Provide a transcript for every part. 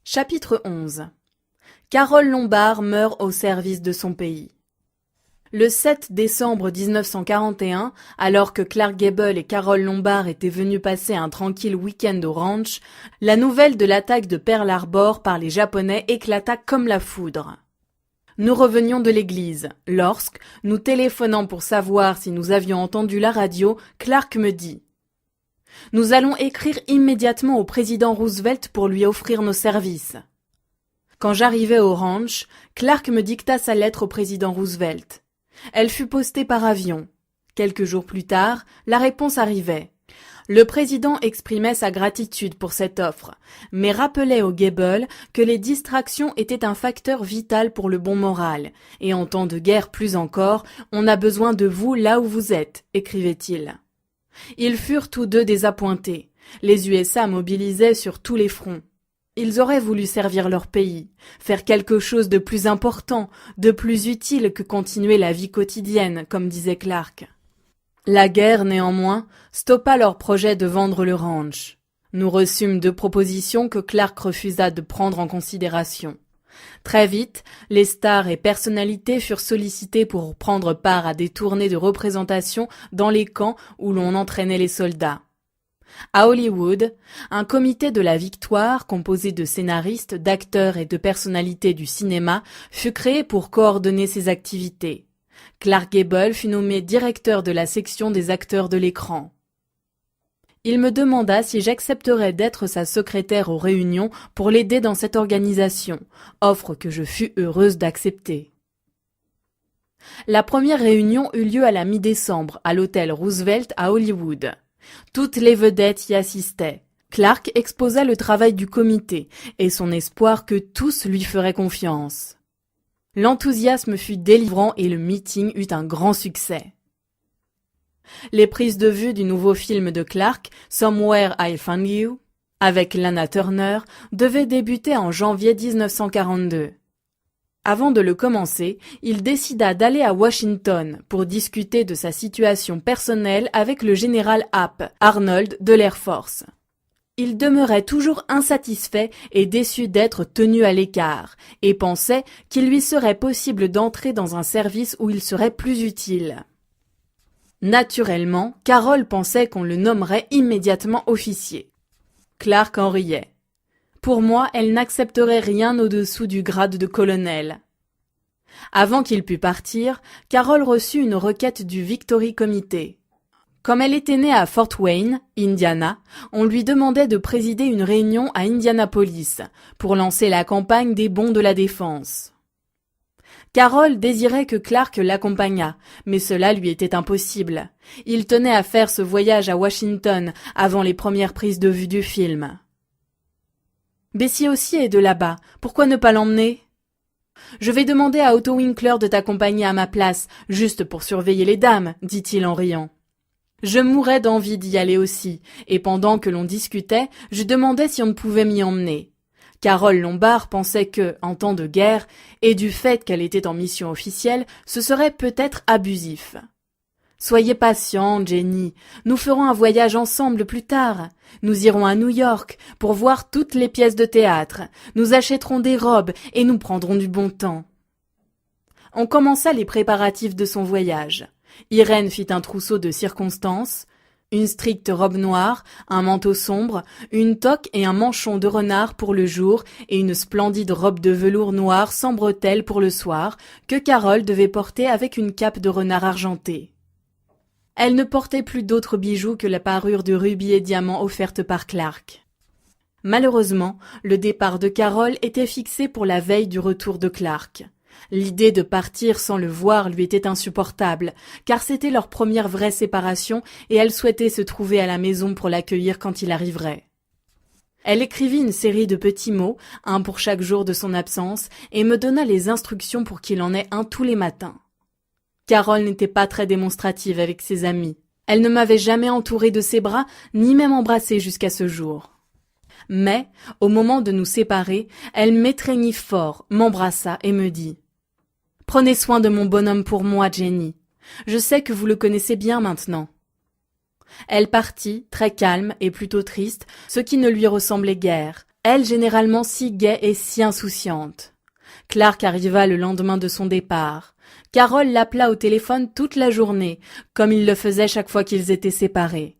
Chapitre 11. Carole Lombard meurt au service de son pays. Le 7 décembre 1941, alors que Clark Gable et Carole Lombard étaient venus passer un tranquille week-end au ranch, la nouvelle de l'attaque de Pearl Harbor par les Japonais éclata comme la foudre. Nous revenions de l'église, lorsque, nous téléphonant pour savoir si nous avions entendu la radio, Clark me dit « Nous allons écrire immédiatement au président Roosevelt pour lui offrir nos services. » Quand j'arrivai au ranch, Clark me dicta sa lettre au président Roosevelt. Elle fut postée par avion. Quelques jours plus tard, la réponse arrivait. Le président exprimait sa gratitude pour cette offre, mais rappelait au Gable que les distractions étaient un facteur vital pour le bon moral, et en temps de guerre plus encore, on a besoin de vous là où vous êtes, écrivait-il. Ils furent tous deux désappointés. Les USA mobilisaient sur tous les fronts. Ils auraient voulu servir leur pays, faire quelque chose de plus important, de plus utile que continuer la vie quotidienne, comme disait Clark. La guerre, néanmoins, stoppa leur projet de vendre le ranch. Nous reçûmes 2 propositions que Clark refusa de prendre en considération. Très vite, les stars et personnalités furent sollicitées pour prendre part à des tournées de représentation dans les camps où l'on entraînait les soldats. À Hollywood, un comité de la victoire, composé de scénaristes, d'acteurs et de personnalités du cinéma, fut créé pour coordonner ces activités. Clark Gable fut nommé directeur de la section des acteurs de l'écran. Il me demanda si j'accepterais d'être sa secrétaire aux réunions pour l'aider dans cette organisation, offre que je fus heureuse d'accepter. La première réunion eut lieu à la mi-décembre, à l'hôtel Roosevelt à Hollywood. Toutes les vedettes y assistaient. Clark exposa le travail du comité et son espoir que tous lui feraient confiance. L'enthousiasme fut délivrant et le meeting eut un grand succès. Les prises de vue du nouveau film de Clark, Somewhere I Found You, avec Lana Turner, devaient débuter en janvier 1942. Avant de le commencer, il décida d'aller à Washington pour discuter de sa situation personnelle avec le général App, Arnold de l'Air Force. Il demeurait toujours insatisfait et déçu d'être tenu à l'écart, et pensait qu'il lui serait possible d'entrer dans un service où il serait plus utile. Naturellement, Carole pensait qu'on le nommerait immédiatement officier. Clark en riait. Pour moi, elle n'accepterait rien au-dessous du grade de colonel. Avant qu'il pût partir, Carole reçut une requête du Victory Committee. Comme elle était née à Fort Wayne, Indiana, on lui demandait de présider une réunion à Indianapolis pour lancer la campagne des bons de la défense. Carole désirait que Clark l'accompagnât, mais cela lui était impossible. Il tenait à faire ce voyage à Washington avant les premières prises de vue du film. Bessie aussi est de là-bas, pourquoi ne pas l'emmener ? Je vais demander à Otto Winkler de t'accompagner à ma place, juste pour surveiller les dames, dit-il en riant. Je mourais d'envie d'y aller aussi, et pendant que l'on discutait, je demandais si on ne pouvait m'y emmener. Carole Lombard pensait que, en temps de guerre, et du fait qu'elle était en mission officielle, ce serait peut-être abusif. Soyez patiente, Jenny. Nous ferons un voyage ensemble plus tard. Nous irons à New York pour voir toutes les pièces de théâtre. Nous achèterons des robes et nous prendrons du bon temps. On commença les préparatifs de son voyage. Irène fit un trousseau de circonstances, une stricte robe noire, un manteau sombre, une toque et un manchon de renard pour le jour et une splendide robe de velours noir sans bretelles pour le soir que Carole devait porter avec une cape de renard argentée. Elle ne portait plus d'autres bijoux que la parure de rubis et diamants offerte par Clark. Malheureusement, le départ de Carole était fixé pour la veille du retour de Clark. L'idée de partir sans le voir lui était insupportable, car c'était leur première vraie séparation et elle souhaitait se trouver à la maison pour l'accueillir quand il arriverait. Elle écrivit une série de petits mots, un pour chaque jour de son absence, et me donna les instructions pour qu'il en ait un tous les matins. Carole n'était pas très démonstrative avec ses amis. Elle ne m'avait jamais entourée de ses bras, ni même embrassée jusqu'à ce jour. Mais, au moment de nous séparer, elle m'étreignit fort, m'embrassa et me dit « Prenez soin de mon bonhomme pour moi, Jenny. Je sais que vous le connaissez bien maintenant. » Elle partit, très calme et plutôt triste, ce qui ne lui ressemblait guère. Elle généralement si gaie et si insouciante. Clark arriva le lendemain de son départ. Carol l'appela au téléphone toute la journée, comme il le faisait chaque fois qu'ils étaient séparés.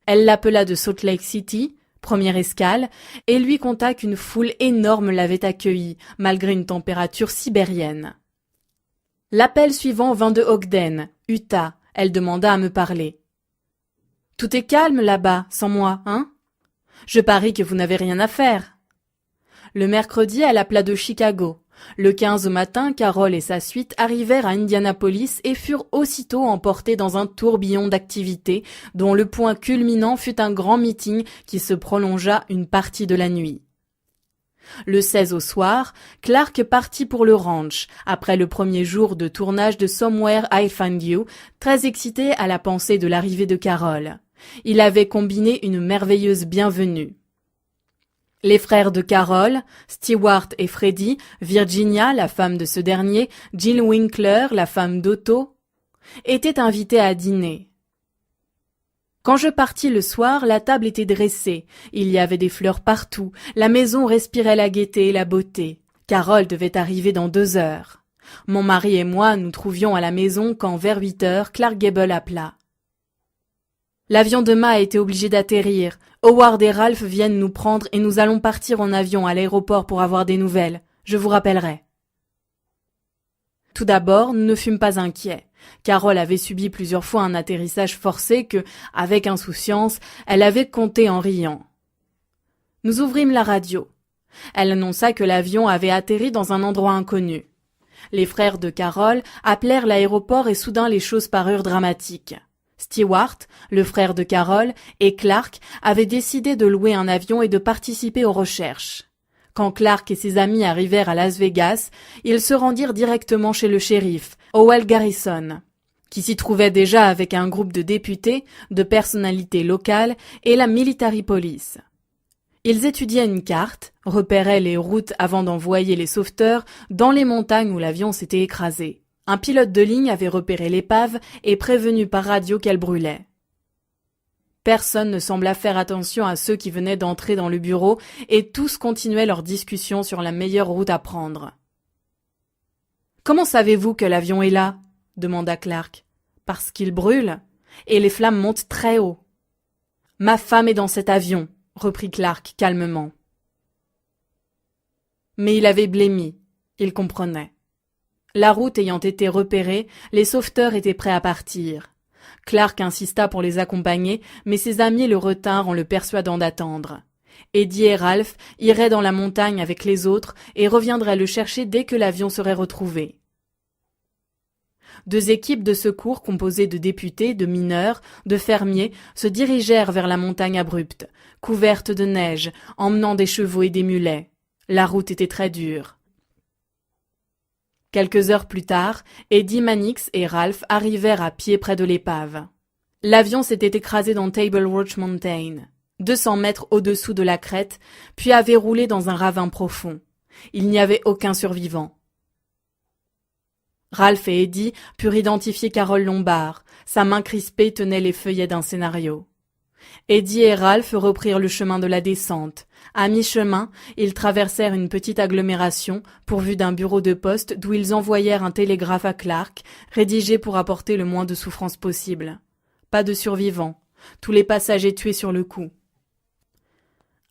Elle l'appela de Salt Lake City, première escale, et lui conta qu'une foule énorme l'avait accueilli, malgré une température sibérienne. L'appel suivant vint de Ogden, Utah. Elle demanda à me parler. « Tout est calme là-bas, sans moi, hein ? Je parie que vous n'avez rien à faire. » Le mercredi, elle appela de Chicago. Le 15 au matin, Carol et sa suite arrivèrent à Indianapolis et furent aussitôt emportés dans un tourbillon d'activités dont le point culminant fut un grand meeting qui se prolongea une partie de la nuit. Le 16 au soir, Clark partit pour le ranch, après le premier jour de tournage de Somewhere I Find You, très excité à la pensée de l'arrivée de Carol. Il avait combiné une merveilleuse bienvenue. Les frères de Carol, Stewart et Freddie, Virginia, la femme de ce dernier, Jill Winkler, la femme d'Otto, étaient invités à dîner. Quand je partis le soir, la table était dressée. Il y avait des fleurs partout. La maison respirait la gaieté et la beauté. Carol devait arriver dans 2 heures. Mon mari et moi nous trouvions à la maison quand, vers 8 heures, Clark Gable appela. L'avion de Ma a été obligé d'atterrir. Howard et Ralph viennent nous prendre et nous allons partir en avion à l'aéroport pour avoir des nouvelles. Je vous rappellerai. Tout d'abord, nous ne fûmes pas inquiets. Carol avait subi plusieurs fois un atterrissage forcé que, avec insouciance, elle avait compté en riant. Nous ouvrîmes la radio. Elle annonça que l'avion avait atterri dans un endroit inconnu. Les frères de Carol appelèrent l'aéroport et soudain les choses parurent dramatiques. Stewart, le frère de Carol, et Clark avaient décidé de louer un avion et de participer aux recherches. Quand Clark et ses amis arrivèrent à Las Vegas, ils se rendirent directement chez le shérif, Howell Garrison, qui s'y trouvait déjà avec un groupe de députés, de personnalités locales et la Military Police. Ils étudiaient une carte, repéraient les routes avant d'envoyer les sauveteurs dans les montagnes où l'avion s'était écrasé. Un pilote de ligne avait repéré l'épave et prévenu par radio qu'elle brûlait. Personne ne sembla faire attention à ceux qui venaient d'entrer dans le bureau et tous continuaient leur discussion sur la meilleure route à prendre. « Comment savez-vous que l'avion est là ?» demanda Clark. « Parce qu'il brûle, et les flammes montent très haut. »« Ma femme est dans cet avion, » reprit Clark calmement. Mais il avait blêmi, il comprenait. La route ayant été repérée, les sauveteurs étaient prêts à partir. Clark insista pour les accompagner, mais ses amis le retinrent en le persuadant d'attendre. Eddie et Ralph iraient dans la montagne avec les autres et reviendraient le chercher dès que l'avion serait retrouvé. 2 équipes de secours composées de députés, de mineurs, de fermiers se dirigèrent vers la montagne abrupte, couverte de neige, emmenant des chevaux et des mulets. La route était très dure. Quelques heures plus tard, Eddie Mannix et Ralph arrivèrent à pied près de l'épave. L'avion s'était écrasé dans Table Roach Mountain, 200 mètres au-dessous de la crête, puis avait roulé dans un ravin profond. Il n'y avait aucun survivant. Ralph et Eddie purent identifier Carol Lombard. Sa main crispée tenait les feuillets d'un scénario. Eddie et Ralph reprirent le chemin de la descente. À mi-chemin, ils traversèrent une petite agglomération pourvue d'un bureau de poste d'où ils envoyèrent un télégraphe à Clark, rédigé pour apporter le moins de souffrance possible. Pas de survivants. Tous les passagers tués sur le coup.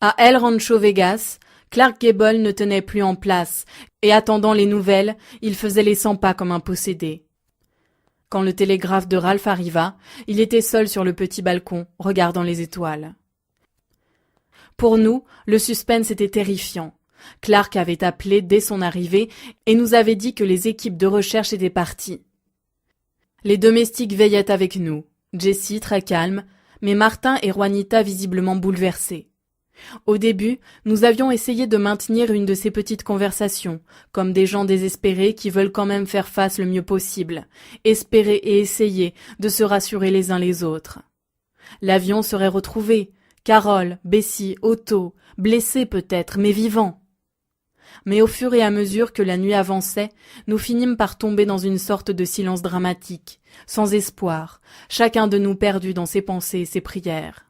À El Rancho Vegas, Clark Gable ne tenait plus en place, et attendant les nouvelles, il faisait les 100 pas comme un possédé. Quand le télégraphe de Ralph arriva, il était seul sur le petit balcon, regardant les étoiles. Pour nous, le suspense était terrifiant. Clark avait appelé dès son arrivée et nous avait dit que les équipes de recherche étaient parties. Les domestiques veillaient avec nous, Jessie très calme, mais Martin et Juanita visiblement bouleversés. Au début, nous avions essayé de maintenir une de ces petites conversations, comme des gens désespérés qui veulent quand même faire face le mieux possible, espérer et essayer de se rassurer les uns les autres. L'avion serait retrouvé, Carol, Bessie, Otto, blessés peut-être, mais vivants. Mais au fur et à mesure que la nuit avançait, nous finîmes par tomber dans une sorte de silence dramatique, sans espoir, chacun de nous perdu dans ses pensées et ses prières.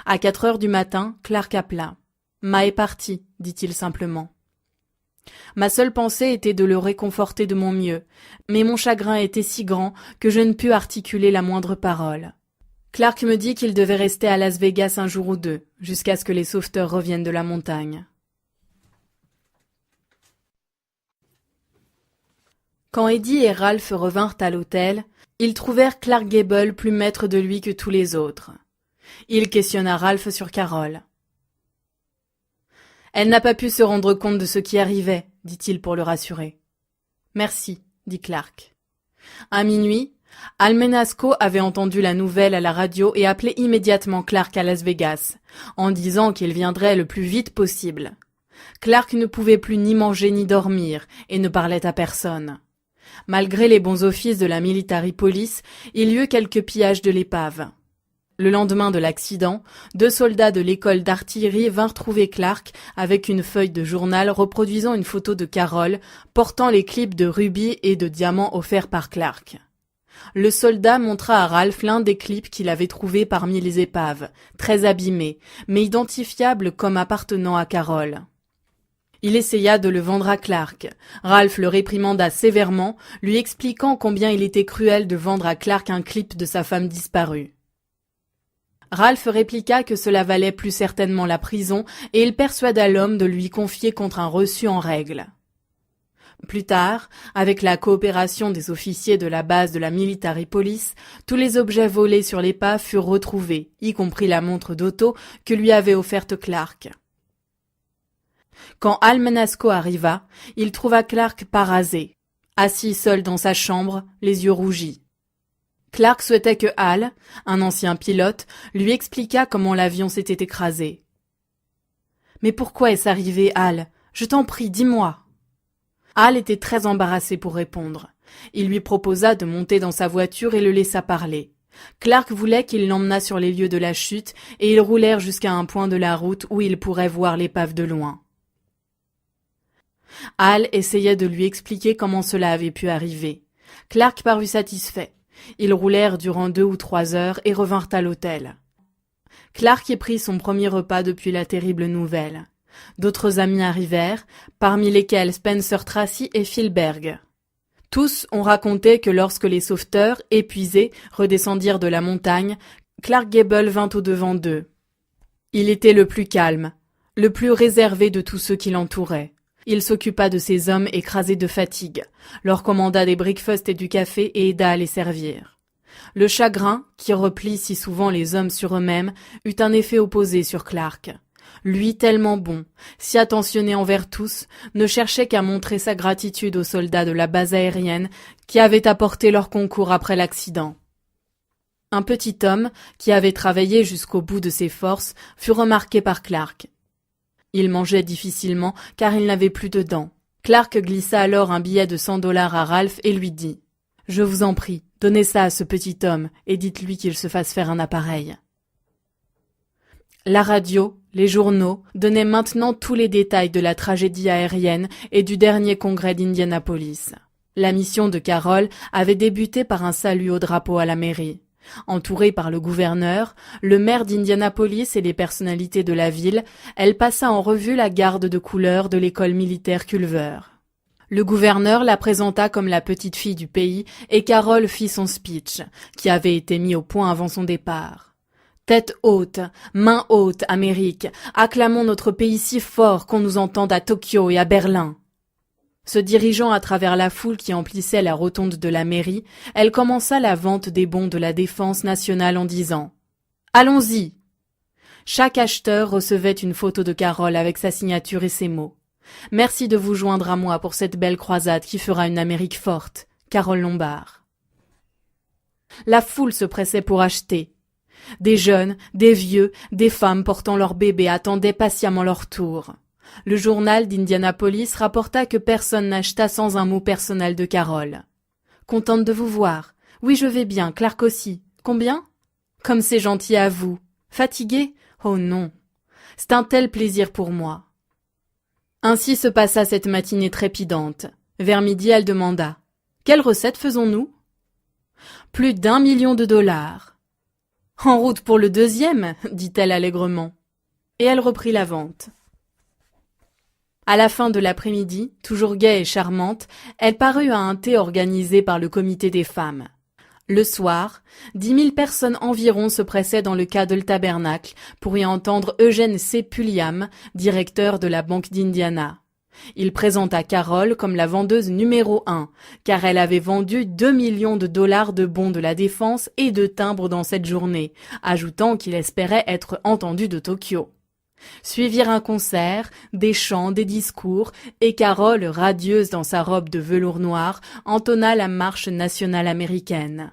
À 4 heures du matin, Clark appela. « Ma est parti, dit-il simplement. Ma seule pensée était de le réconforter de mon mieux, mais mon chagrin était si grand que je ne pus articuler la moindre parole. Clark me dit qu'il devait rester à Las Vegas un jour ou deux, jusqu'à ce que les sauveteurs reviennent de la montagne. Quand Eddie et Ralph revinrent à l'hôtel, ils trouvèrent Clark Gable plus maître de lui que tous les autres. Il questionna Ralph sur Carol. « Elle n'a pas pu se rendre compte de ce qui arrivait, dit-il pour le rassurer. « Merci, dit Clark. » À minuit, Al Menasco avait entendu la nouvelle à la radio et appelé immédiatement Clark à Las Vegas, en disant qu'il viendrait le plus vite possible. Clark ne pouvait plus ni manger ni dormir et ne parlait à personne. Malgré les bons offices de la Military Police, il y eut quelques pillages de l'épave. Le lendemain de l'accident, 2 soldats de l'école d'artillerie vinrent trouver Clark avec une feuille de journal reproduisant une photo de Carol portant les clips de rubis et de diamants offerts par Clark. Le soldat montra à Ralph l'un des clips qu'il avait trouvé parmi les épaves, très abîmé, mais identifiable comme appartenant à Carol. Il essaya de le vendre à Clark. Ralph le réprimanda sévèrement, lui expliquant combien il était cruel de vendre à Clark un clip de sa femme disparue. Ralph répliqua que cela valait plus certainement la prison et il persuada l'homme de lui confier contre un reçu en règle. Plus tard, avec la coopération des officiers de la base de la Military Police, tous les objets volés sur l'épave furent retrouvés, y compris la montre d'Otto que lui avait offerte Clark. Quand Al Menasco arriva, il trouva Clark parasé, assis seul dans sa chambre, les yeux rougis. Clark souhaitait que Al, un ancien pilote, lui expliquât comment l'avion s'était écrasé. « Mais pourquoi est-ce arrivé, Al ? Je t'en prie, dis-moi. » Al était très embarrassé pour répondre. Il lui proposa de monter dans sa voiture et le laissa parler. Clark voulait qu'il l'emmenât sur les lieux de la chute et ils roulèrent jusqu'à un point de la route où ils pourraient voir l'épave de loin. Al essayait de lui expliquer comment cela avait pu arriver. Clark parut satisfait. Ils roulèrent durant 2 ou 3 heures et revinrent à l'hôtel. Clark y prit son premier repas depuis la terrible nouvelle. D'autres amis arrivèrent, parmi lesquels Spencer Tracy et Phil Berg. Tous ont raconté que lorsque les sauveteurs, épuisés, redescendirent de la montagne, Clark Gable vint au-devant d'eux. Il était le plus calme, le plus réservé de tous ceux qui l'entouraient. Il s'occupa de ces hommes écrasés de fatigue, leur commanda des breakfasts et du café et aida à les servir. Le chagrin, qui replie si souvent les hommes sur eux-mêmes, eut un effet opposé sur Clark. Lui, tellement bon, si attentionné envers tous, ne cherchait qu'à montrer sa gratitude aux soldats de la base aérienne qui avaient apporté leur concours après l'accident. Un petit homme, qui avait travaillé jusqu'au bout de ses forces, fut remarqué par Clark. Il mangeait difficilement car il n'avait plus de dents. Clark glissa alors un billet de $100 à Ralph et lui dit « Je vous en prie, donnez ça à ce petit homme et dites-lui qu'il se fasse faire un appareil. » La radio, les journaux donnaient maintenant tous les détails de la tragédie aérienne et du dernier congrès d'Indianapolis. La mission de Carol avait débuté par un salut au drapeau à la mairie. Entourée par le gouverneur, le maire d'Indianapolis et les personnalités de la ville, elle passa en revue la garde de couleur de l'école militaire Culver. Le gouverneur la présenta comme la petite fille du pays et Carol fit son speech, qui avait été mis au point avant son départ. Tête haute, main haute, Amérique, acclamons notre pays si fort qu'on nous entende à Tokyo et à Berlin. Se dirigeant à travers la foule qui emplissait la rotonde de la mairie, elle commença la vente des bons de la défense nationale en disant « Allons-y !» Chaque acheteur recevait une photo de Carol avec sa signature et ses mots. « Merci de vous joindre à moi pour cette belle croisade qui fera une Amérique forte. Carol Lombard. » La foule se pressait pour acheter. Des jeunes, des vieux, des femmes portant leurs bébés attendaient patiemment leur tour. Le journal d'Indianapolis rapporta que personne n'acheta sans un mot personnel de Carol. « Contente de vous voir. Oui, je vais bien, Clark aussi. Combien ? Comme c'est gentil à vous. Fatigué ? Oh non. C'est un tel plaisir pour moi. » Ainsi se passa cette matinée trépidante. Vers midi, elle demanda « Quelle recette faisons-nous » ? « Plus d'1 million de dollars. »« En route pour le 2e, dit-elle allègrement. Et elle reprit la vente. À la fin de l'après-midi, toujours gaie et charmante, elle parut à un thé organisé par le comité des femmes. Le soir, 10 000 personnes environ se pressaient dans le Cadle Tabernacle pour y entendre Eugène C. Pulliam, directeur de la Banque d'Indiana. Il présenta Carole comme la vendeuse numéro 1, car elle avait vendu 2 millions de dollars de bons de la défense et de timbres dans cette journée, ajoutant qu'il espérait être entendu de Tokyo. Suivirent un concert, des chants, des discours, et Carole, radieuse dans sa robe de velours noir, entonna la marche nationale américaine.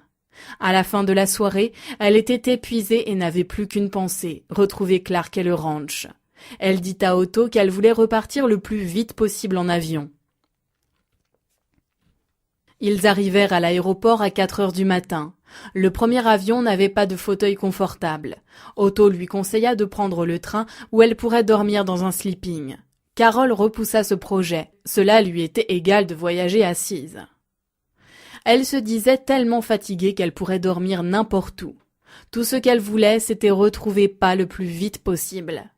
À la fin de la soirée, elle était épuisée et n'avait plus qu'une pensée, retrouver Clark et le ranch. Elle dit à Otto qu'elle voulait repartir le plus vite possible en avion. Ils arrivèrent à l'aéroport à 4 heures du matin. Le premier avion n'avait pas de fauteuil confortable. Otto lui conseilla de prendre le train où elle pourrait dormir dans un sleeping. Carole repoussa ce projet. Cela lui était égal de voyager assise. Elle se disait tellement fatiguée qu'elle pourrait dormir n'importe où. Tout ce qu'elle voulait, c'était retrouver Pa le plus vite possible.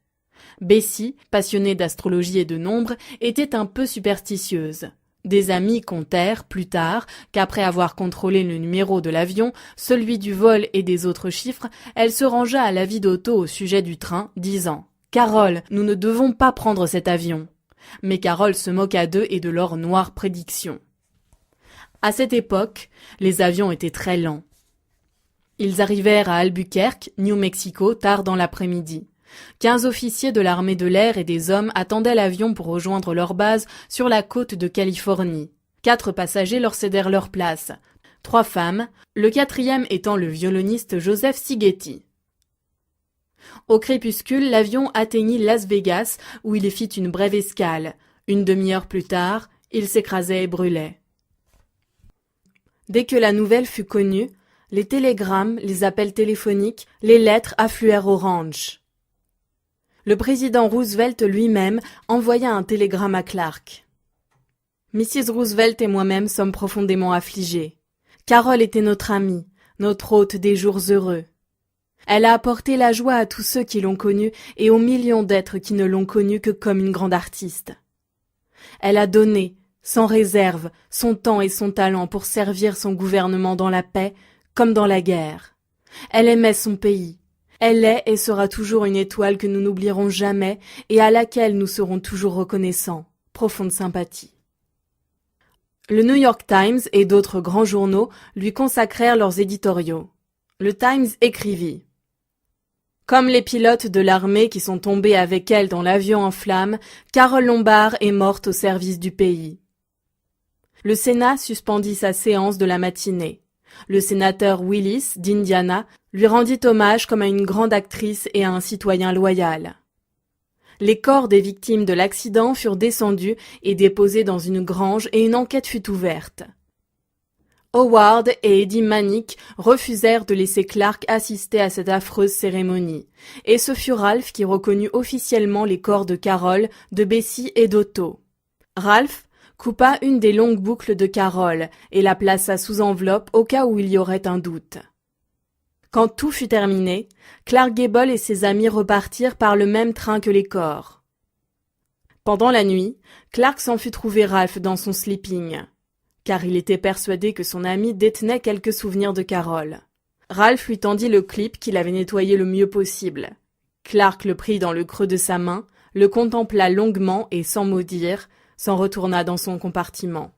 Bessie, passionnée d'astrologie et de nombres, était un peu superstitieuse. Des amis contèrent, plus tard, qu'après avoir contrôlé le numéro de l'avion, celui du vol et des autres chiffres, elle se rangea à l'avis d'Otto au sujet du train, disant « Carole, nous ne devons pas prendre cet avion ». Mais Carole se moqua d'eux et de leurs noires prédictions. À cette époque, les avions étaient très lents. Ils arrivèrent à Albuquerque, New Mexico, tard dans l'après-midi. 15 officiers de l'armée de l'air et des hommes attendaient l'avion pour rejoindre leur base sur la côte de Californie. 4 passagers leur cédèrent leur place. 3 femmes, le 4e étant le violoniste Joseph Sigeti. Au crépuscule, l'avion atteignit Las Vegas où il fit une brève escale. Une demi-heure plus tard, il s'écrasait et brûlait. Dès que la nouvelle fut connue, les télégrammes, les appels téléphoniques, les lettres affluèrent au ranch. Le président Roosevelt lui-même envoya un télégramme à Clark. Mrs. Roosevelt et moi-même sommes profondément affligés. Carole était notre amie, notre hôte des jours heureux. Elle a apporté la joie à tous ceux qui l'ont connue et aux millions d'êtres qui ne l'ont connue que comme une grande artiste. Elle a donné, sans réserve, son temps et son talent pour servir son gouvernement dans la paix comme dans la guerre. Elle aimait son pays. Elle est et sera toujours une étoile que nous n'oublierons jamais et à laquelle nous serons toujours reconnaissants. Profonde sympathie. Le New York Times et d'autres grands journaux lui consacrèrent leurs éditoriaux. Le Times écrivit « Comme les pilotes de l'armée qui sont tombés avec elle dans l'avion en flammes, Carole Lombard est morte au service du pays. » Le Sénat suspendit sa séance de la matinée. Le sénateur Willis, d'Indiana, lui rendit hommage comme à une grande actrice et à un citoyen loyal. Les corps des victimes de l'accident furent descendus et déposés dans une grange et une enquête fut ouverte. Howard et Eddie Manick refusèrent de laisser Clark assister à cette affreuse cérémonie, et ce fut Ralph qui reconnut officiellement les corps de Carole, de Bessie et d'Otto. Ralph coupa une des longues boucles de Carole et la plaça sous enveloppe au cas où il y aurait un doute. Quand tout fut terminé, Clark Gable et ses amis repartirent par le même train que les corps. Pendant la nuit, Clark s'en fut trouver Ralph dans son sleeping, car il était persuadé que son ami détenait quelques souvenirs de Carole. Ralph lui tendit le clip qu'il avait nettoyé le mieux possible. Clark le prit dans le creux de sa main, le contempla longuement et sans mot dire, s'en retourna dans son compartiment.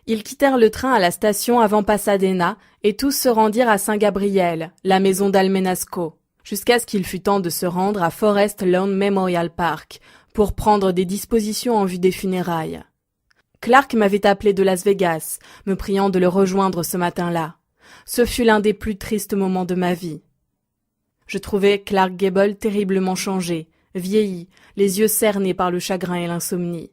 Ils quittèrent le train à la station avant Pasadena et tous se rendirent à Saint-Gabriel, la maison d'Almenasco, jusqu'à ce qu'il fût temps de se rendre à Forest Lawn Memorial Park pour prendre des dispositions en vue des funérailles. Clark m'avait appelé de Las Vegas, me priant de le rejoindre ce matin-là. Ce fut l'un des plus tristes moments de ma vie. Je trouvais Clark Gable terriblement changé, vieilli, les yeux cernés par le chagrin et l'insomnie.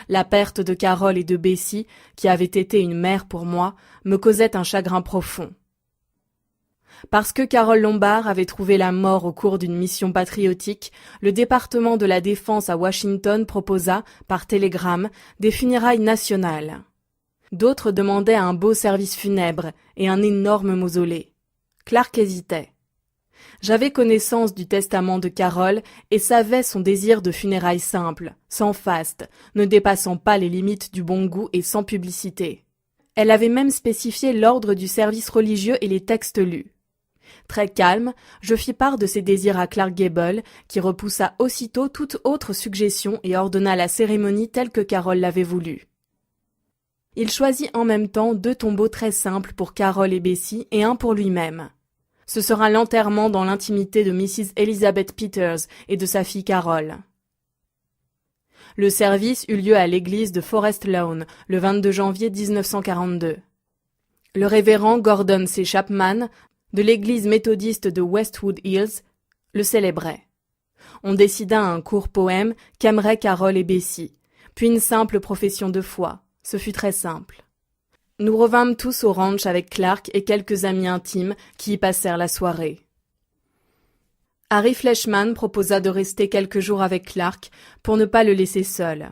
La perte de Carole et de Bessie, qui avait été une mère pour moi, me causait un chagrin profond. Parce que Carole Lombard avait trouvé la mort au cours d'une mission patriotique, le département de la Défense à Washington proposa, par télégramme, des funérailles nationales. D'autres demandaient un beau service funèbre et un énorme mausolée. Clark hésitait. J'avais connaissance du testament de Carol et savais son désir de funérailles simples, sans faste, ne dépassant pas les limites du bon goût et sans publicité. Elle avait même spécifié l'ordre du service religieux et les textes lus. Très calme, je fis part de ses désirs à Clark Gable, qui repoussa aussitôt toute autre suggestion et ordonna la cérémonie telle que Carol l'avait voulu. Il choisit en même temps 2 tombeaux très simples pour Carol et Bessie et un pour lui-même. Ce sera l'enterrement dans l'intimité de Mrs. Elizabeth Peters et de sa fille Carol. Le service eut lieu à l'église de Forest Lawn le 22 janvier 1942. Le révérend Gordon C. Chapman, de l'église méthodiste de Westwood Hills, le célébrait. On décida un court poème qu'aimeraient Carol et Bessie, puis une simple profession de foi. Ce fut très simple. Nous revînmes tous au ranch avec Clark et quelques amis intimes qui y passèrent la soirée. Harry Fleischmann proposa de rester quelques jours avec Clark pour ne pas le laisser seul.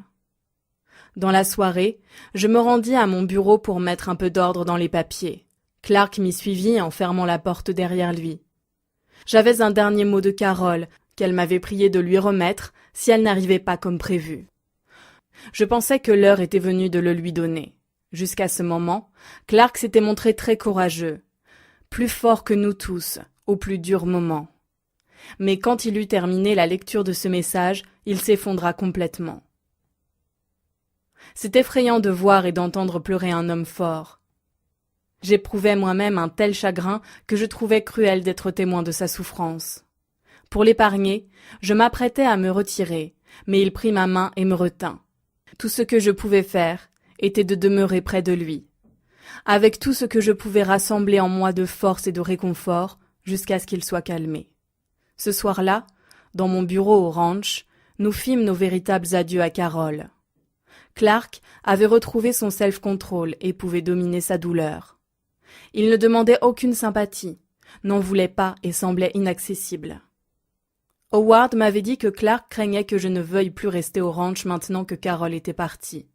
Dans la soirée, je me rendis à mon bureau pour mettre un peu d'ordre dans les papiers. Clark m'y suivit en fermant la porte derrière lui. J'avais un dernier mot de Carol, qu'elle m'avait prié de lui remettre si elle n'arrivait pas comme prévu. Je pensais que l'heure était venue de le lui donner. Jusqu'à ce moment, Clark s'était montré très courageux, plus fort que nous tous, au plus dur moment. Mais quand il eut terminé la lecture de ce message, il s'effondra complètement. C'est effrayant de voir et d'entendre pleurer un homme fort. J'éprouvais moi-même un tel chagrin que je trouvais cruel d'être témoin de sa souffrance. Pour l'épargner, je m'apprêtais à me retirer, mais il prit ma main et me retint. Tout ce que je pouvais faire était de demeurer près de lui, avec tout ce que je pouvais rassembler en moi de force et de réconfort, jusqu'à ce qu'il soit calmé. Ce soir-là, dans mon bureau au ranch, nous fîmes nos véritables adieux à Carol. Clark avait retrouvé son self-control et pouvait dominer sa douleur. Il ne demandait aucune sympathie, n'en voulait pas et semblait inaccessible. Howard m'avait dit que Clark craignait que je ne veuille plus rester au ranch maintenant que Carol était partie.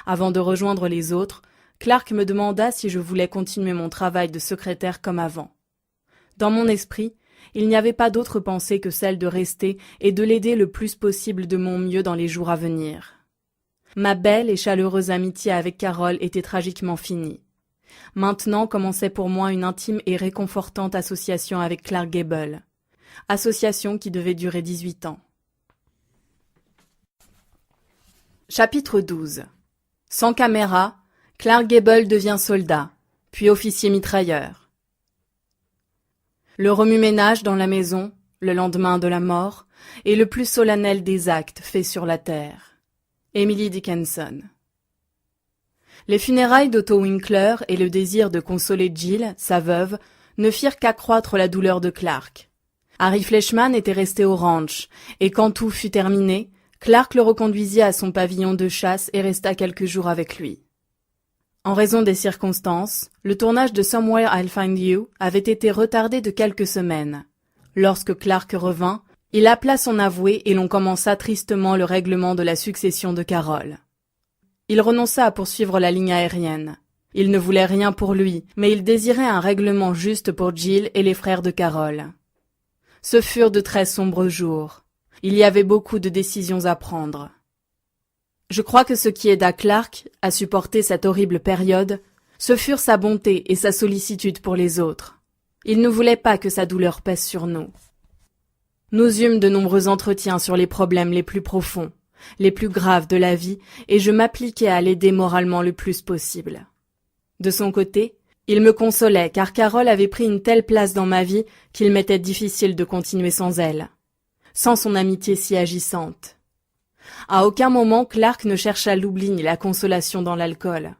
Avant de rejoindre les autres, Clark me demanda si je voulais continuer mon travail de secrétaire comme avant. Dans mon esprit, il n'y avait pas d'autre pensée que celle de rester et de l'aider le plus possible de mon mieux dans les jours à venir. Ma belle et chaleureuse amitié avec Carol était tragiquement finie. Maintenant commençait pour moi une intime et réconfortante association avec Clark Gable. Association qui devait durer 18 ans. Chapitre 12. Sans caméra, Clark Gable devient soldat, puis officier mitrailleur. Le remue-ménage dans la maison, le lendemain de la mort, est le plus solennel des actes faits sur la terre. Emily Dickinson. Les funérailles d'Otto Winkler et le désir de consoler Jill, sa veuve, ne firent qu'accroître la douleur de Clark. Harry Fleischmann était resté au ranch, et quand tout fut terminé, Clark le reconduisit à son pavillon de chasse et resta quelques jours avec lui. En raison des circonstances, le tournage de Somewhere I'll Find You avait été retardé de quelques semaines. Lorsque Clark revint, il appela son avoué et l'on commença tristement le règlement de la succession de Carol. Il renonça à poursuivre la ligne aérienne. Il ne voulait rien pour lui, mais il désirait un règlement juste pour Jill et les frères de Carol. Ce furent de très sombres jours. Il y avait beaucoup de décisions à prendre. Je crois que ce qui aida Clark à supporter cette horrible période, ce furent sa bonté et sa sollicitude pour les autres. Il ne voulait pas que sa douleur pèse sur nous. Nous eûmes de nombreux entretiens sur les problèmes les plus profonds, les plus graves de la vie, et je m'appliquais à l'aider moralement le plus possible. De son côté, il me consolait car Carol avait pris une telle place dans ma vie qu'il m'était difficile de continuer sans elle, sans son amitié si agissante. À aucun moment Clark ne chercha l'oubli ni la consolation dans l'alcool.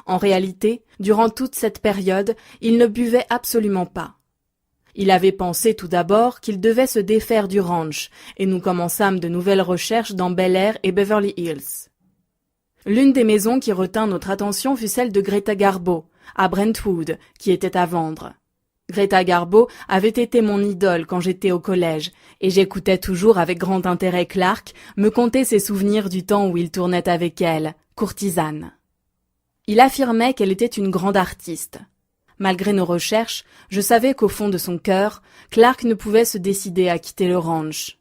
En réalité, durant toute cette période, il ne buvait absolument pas. Il avait pensé tout d'abord qu'il devait se défaire du ranch, et nous commençâmes de nouvelles recherches dans Bel Air et Beverly Hills. L'une des maisons qui retint notre attention fut celle de Greta Garbo, à Brentwood, qui était à vendre. Greta Garbo avait été mon idole quand j'étais au collège, et j'écoutais toujours avec grand intérêt Clark me conter ses souvenirs du temps où il tournait avec elle, courtisane. Il affirmait qu'elle était une grande artiste. Malgré nos recherches, je savais qu'au fond de son cœur, Clark ne pouvait se décider à quitter le ranch.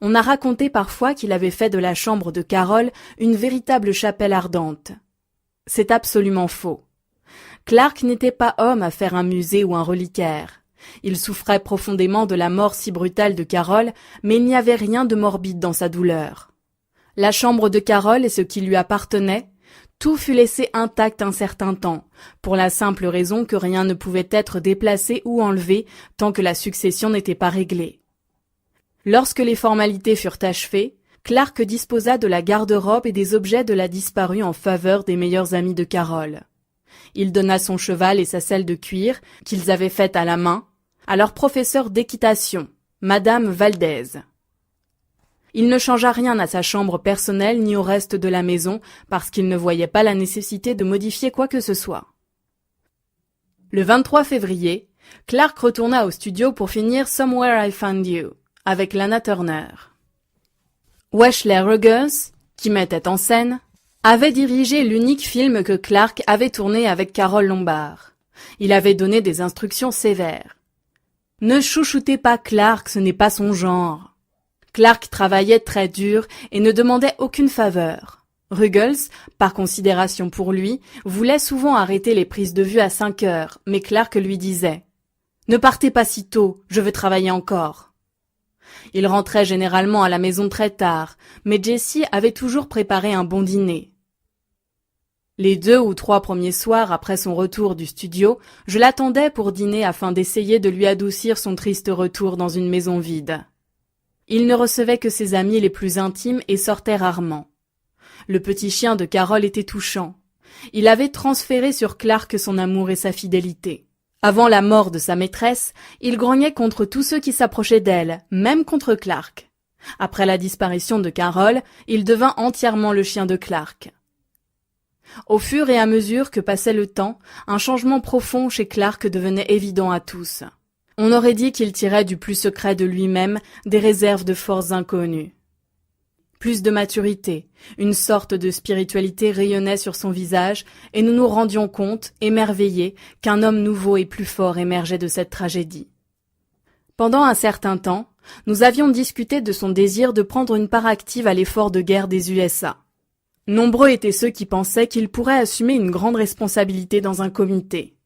On a raconté parfois qu'il avait fait de la chambre de Carol une véritable chapelle ardente. C'est absolument faux. Clark n'était pas homme à faire un musée ou un reliquaire. Il souffrait profondément de la mort si brutale de Carol, mais il n'y avait rien de morbide dans sa douleur. La chambre de Carol et ce qui lui appartenait, tout fut laissé intact un certain temps, pour la simple raison que rien ne pouvait être déplacé ou enlevé tant que la succession n'était pas réglée. Lorsque les formalités furent achevées, Clark disposa de la garde-robe et des objets de la disparue en faveur des meilleurs amis de Carol. Il donna son cheval et sa selle de cuir, qu'ils avaient faite à la main, à leur professeur d'équitation, Madame Valdez. Il ne changea rien à sa chambre personnelle ni au reste de la maison parce qu'il ne voyait pas la nécessité de modifier quoi que ce soit. Le 23 février, Clark retourna au studio pour finir Somewhere I Found You avec Lana Turner. Wesley Ruggles, qui mettait en scène, avait dirigé l'unique film que Clark avait tourné avec Carole Lombard. Il avait donné des instructions sévères. Ne chouchoutez pas Clark, ce n'est pas son genre. Clark travaillait très dur et ne demandait aucune faveur. Ruggles, par considération pour lui, voulait souvent arrêter les prises de vue à 5 heures, mais Clark lui disait « Ne partez pas si tôt, je veux travailler encore ». Il rentrait généralement à la maison très tard, mais Jessie avait toujours préparé un bon dîner. Les 2 ou 3 premiers soirs après son retour du studio, je l'attendais pour dîner afin d'essayer de lui adoucir son triste retour dans une maison vide. Il ne recevait que ses amis les plus intimes et sortait rarement. Le petit chien de Carol était touchant. Il avait transféré sur Clark son amour et sa fidélité. Avant la mort de sa maîtresse, il grognait contre tous ceux qui s'approchaient d'elle, même contre Clark. Après la disparition de Carol, il devint entièrement le chien de Clark. Au fur et à mesure que passait le temps, un changement profond chez Clark devenait évident à tous. On aurait dit qu'il tirait du plus secret de lui-même des réserves de forces inconnues. Plus de maturité, une sorte de spiritualité rayonnait sur son visage et nous nous rendions compte, émerveillés, qu'un homme nouveau et plus fort émergeait de cette tragédie. Pendant un certain temps, nous avions discuté de son désir de prendre une part active à l'effort de guerre des USA. Nombreux étaient ceux qui pensaient qu'il pourrait assumer une grande responsabilité dans un comité.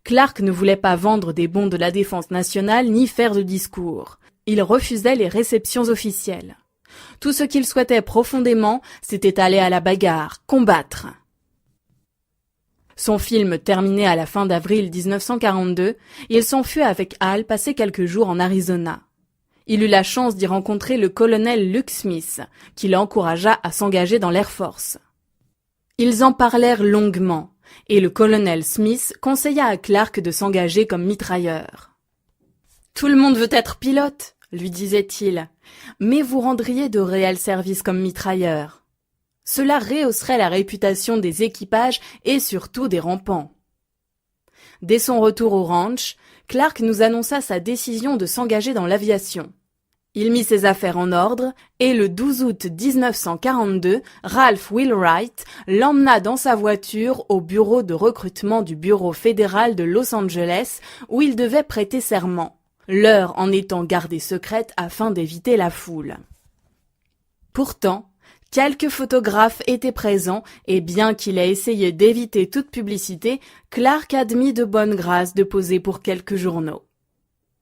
Clark ne voulait pas vendre des bons de la défense nationale ni faire de discours. Il refusait les réceptions officielles. Tout ce qu'il souhaitait profondément, c'était aller à la bagarre, combattre. Son film terminé à la fin d'avril 1942, il s'enfuit avec Hal passer quelques jours en Arizona. Il eut la chance d'y rencontrer le colonel Luke Smith, qui l'encouragea à s'engager dans l'Air Force. Ils en parlèrent longuement, et le colonel Smith conseilla à Clark de s'engager comme mitrailleur. « Tout le monde veut être pilote », lui disait-il, « mais vous rendriez de réels services comme mitrailleur. Cela rehausserait la réputation des équipages et surtout des rampants. » Dès son retour au ranch, Clark nous annonça sa décision de s'engager dans l'aviation. Il mit ses affaires en ordre et le 12 août 1942, Ralph Wheelwright l'emmena dans sa voiture au bureau de recrutement du Bureau fédéral de Los Angeles où il devait prêter serment, l'heure en étant gardée secrète afin d'éviter la foule. Pourtant, quelques photographes étaient présents et bien qu'il ait essayé d'éviter toute publicité, Clark admit de bonne grâce de poser pour quelques journaux.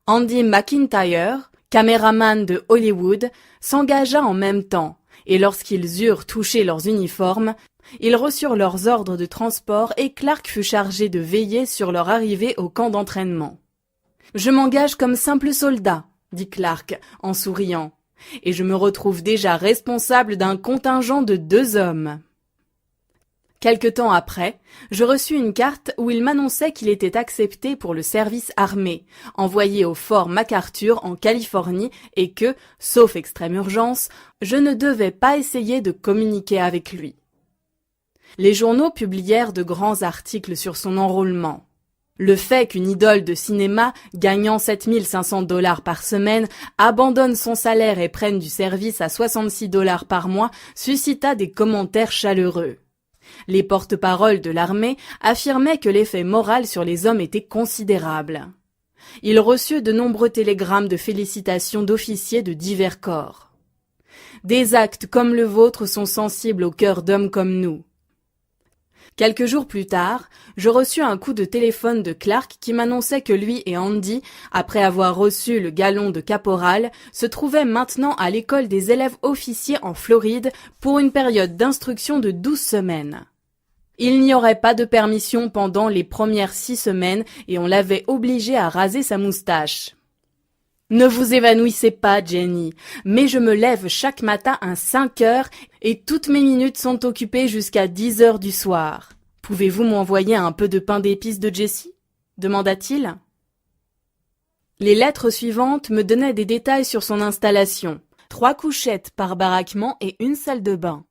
Andy McIntyre, caméraman de Hollywood, s'engagea en même temps, et lorsqu'ils eurent touché leurs uniformes, ils reçurent leurs ordres de transport et Clark fut chargé de veiller sur leur arrivée au camp d'entraînement. « Je m'engage comme simple soldat, » dit Clark en souriant, « et je me retrouve déjà responsable d'un contingent de 2 hommes. » Quelque temps après, je reçus une carte où il m'annonçait qu'il était accepté pour le service armé, envoyé au fort MacArthur en Californie et que, sauf extrême urgence, je ne devais pas essayer de communiquer avec lui. Les journaux publièrent de grands articles sur son enrôlement. Le fait qu'une idole de cinéma, gagnant 7 500 $ par semaine, abandonne son salaire et prenne du service à 66 $ par mois suscita des commentaires chaleureux. Les porte-paroles de l'armée affirmaient que l'effet moral sur les hommes était considérable. Il reçut de nombreux télégrammes de félicitations d'officiers de divers corps. Des actes comme le vôtre sont sensibles au cœur d'hommes comme nous. Quelques jours plus tard, je reçus un coup de téléphone de Clark qui m'annonçait que lui et Andy, après avoir reçu le galon de caporal, se trouvaient maintenant à l'école des élèves officiers en Floride pour une période d'instruction de 12 semaines. Il n'y aurait pas de permission pendant les premières 6 semaines et on l'avait obligé à raser sa moustache. Ne vous évanouissez pas, Jenny, mais je me lève chaque matin à 5 heures et toutes mes minutes sont occupées jusqu'à 10 heures du soir. Pouvez-vous m'envoyer un peu de pain d'épices de Jessie? Demanda-t-il. Les lettres suivantes me donnaient des détails sur son installation. 3 couchettes par baraquement et une salle de bain.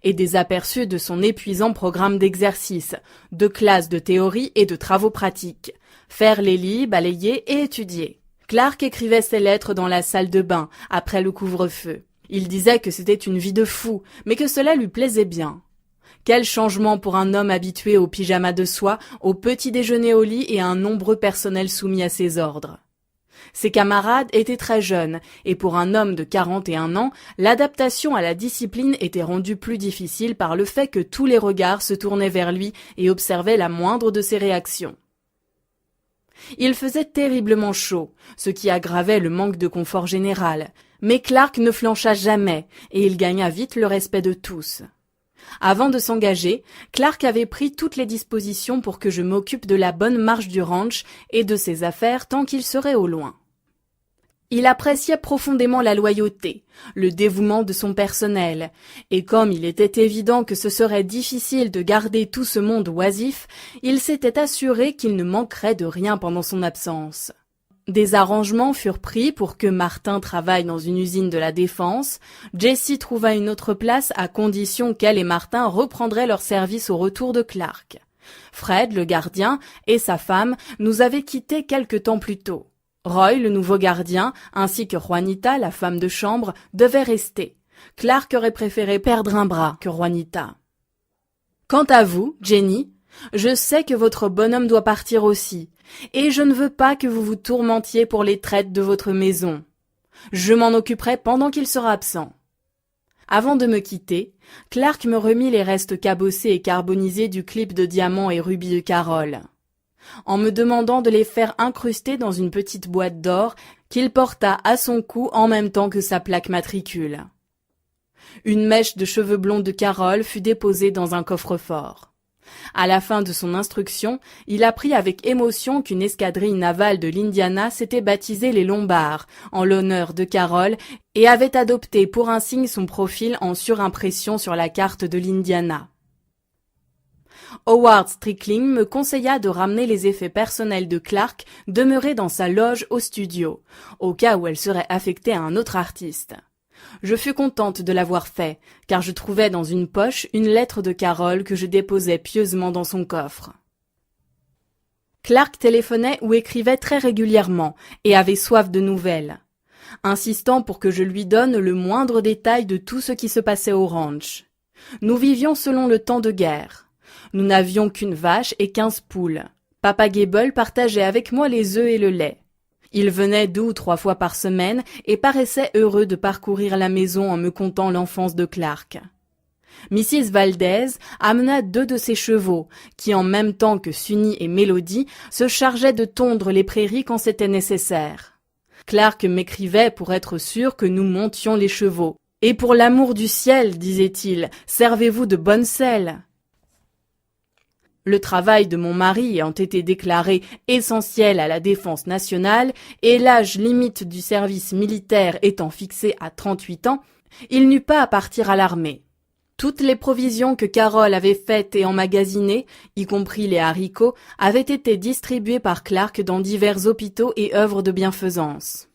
Et des aperçus de son épuisant programme d'exercices, de classes de théorie et de travaux pratiques. Faire les lits, balayer et étudier. Clark écrivait ses lettres dans la salle de bain, après le couvre-feu. Il disait que c'était une vie de fou, mais que cela lui plaisait bien. Quel changement pour un homme habitué au pyjama de soie, au petit déjeuner au lit et à un nombreux personnel soumis à ses ordres. Ses camarades étaient très jeunes, et pour un homme de 41 ans, l'adaptation à la discipline était rendue plus difficile par le fait que tous les regards se tournaient vers lui et observaient la moindre de ses réactions. Il faisait terriblement chaud, ce qui aggravait le manque de confort général, mais Clark ne flancha jamais, et il gagna vite le respect de tous. Avant de s'engager, Clark avait pris toutes les dispositions pour que je m'occupe de la bonne marche du ranch et de ses affaires tant qu'il serait au loin. Il appréciait profondément la loyauté, le dévouement de son personnel, et comme il était évident que ce serait difficile de garder tout ce monde oisif, il s'était assuré qu'il ne manquerait de rien pendant son absence. Des arrangements furent pris pour que Martin travaille dans une usine de la Défense. Jessie trouva une autre place à condition qu'elle et Martin reprendraient leur service au retour de Clark. Fred, le gardien, et sa femme nous avaient quittés quelque temps plus tôt. Roy, le nouveau gardien, ainsi que Juanita, la femme de chambre, devaient rester. Clark aurait préféré perdre un bras que Juanita. Quant à vous, Jenny, je sais que votre bonhomme doit partir aussi, et je ne veux pas que vous vous tourmentiez pour les traites de votre maison. Je m'en occuperai pendant qu'il sera absent. Avant de me quitter, Clark me remit les restes cabossés et carbonisés du clip de diamants et rubis de Carole, en me demandant de les faire incruster dans une petite boîte d'or qu'il porta à son cou en même temps que sa plaque matricule. Une mèche de cheveux blonds de Carole fut déposée dans un coffre-fort. À la fin de son instruction, il apprit avec émotion qu'une escadrille navale de l'Indiana s'était baptisée les Lombards, en l'honneur de Carole, et avait adopté pour un signe son profil en surimpression sur la carte de l'Indiana. Howard Strickling me conseilla de ramener les effets personnels de Clark demeurés dans sa loge au studio, au cas où elle serait affectée à un autre artiste. Je fus contente de l'avoir fait, car je trouvais dans une poche une lettre de Carole que je déposais pieusement dans son coffre. Clark téléphonait ou écrivait très régulièrement et avait soif de nouvelles, insistant pour que je lui donne le moindre détail de tout ce qui se passait au ranch. Nous vivions selon le temps de guerre. Nous n'avions qu'une vache et 15 poules. Papa Gable partageait avec moi les œufs et le lait. Il venait 2 ou 3 fois par semaine et paraissait heureux de parcourir la maison en me contant l'enfance de Clark. Mrs. Valdez amena 2 de ses chevaux, qui en même temps que Sunny et Mélodie se chargeaient de tondre les prairies quand c'était nécessaire. Clark m'écrivait pour être sûr que nous montions les chevaux. « Et pour l'amour du ciel, disait-il, servez-vous de bonne selle. » Le travail de mon mari ayant été déclaré essentiel à la défense nationale et l'âge limite du service militaire étant fixé à 38 ans, il n'eut pas à partir à l'armée. Toutes les provisions que Carole avait faites et emmagasinées, y compris les haricots, avaient été distribuées par Clark dans divers hôpitaux et œuvres de bienfaisance.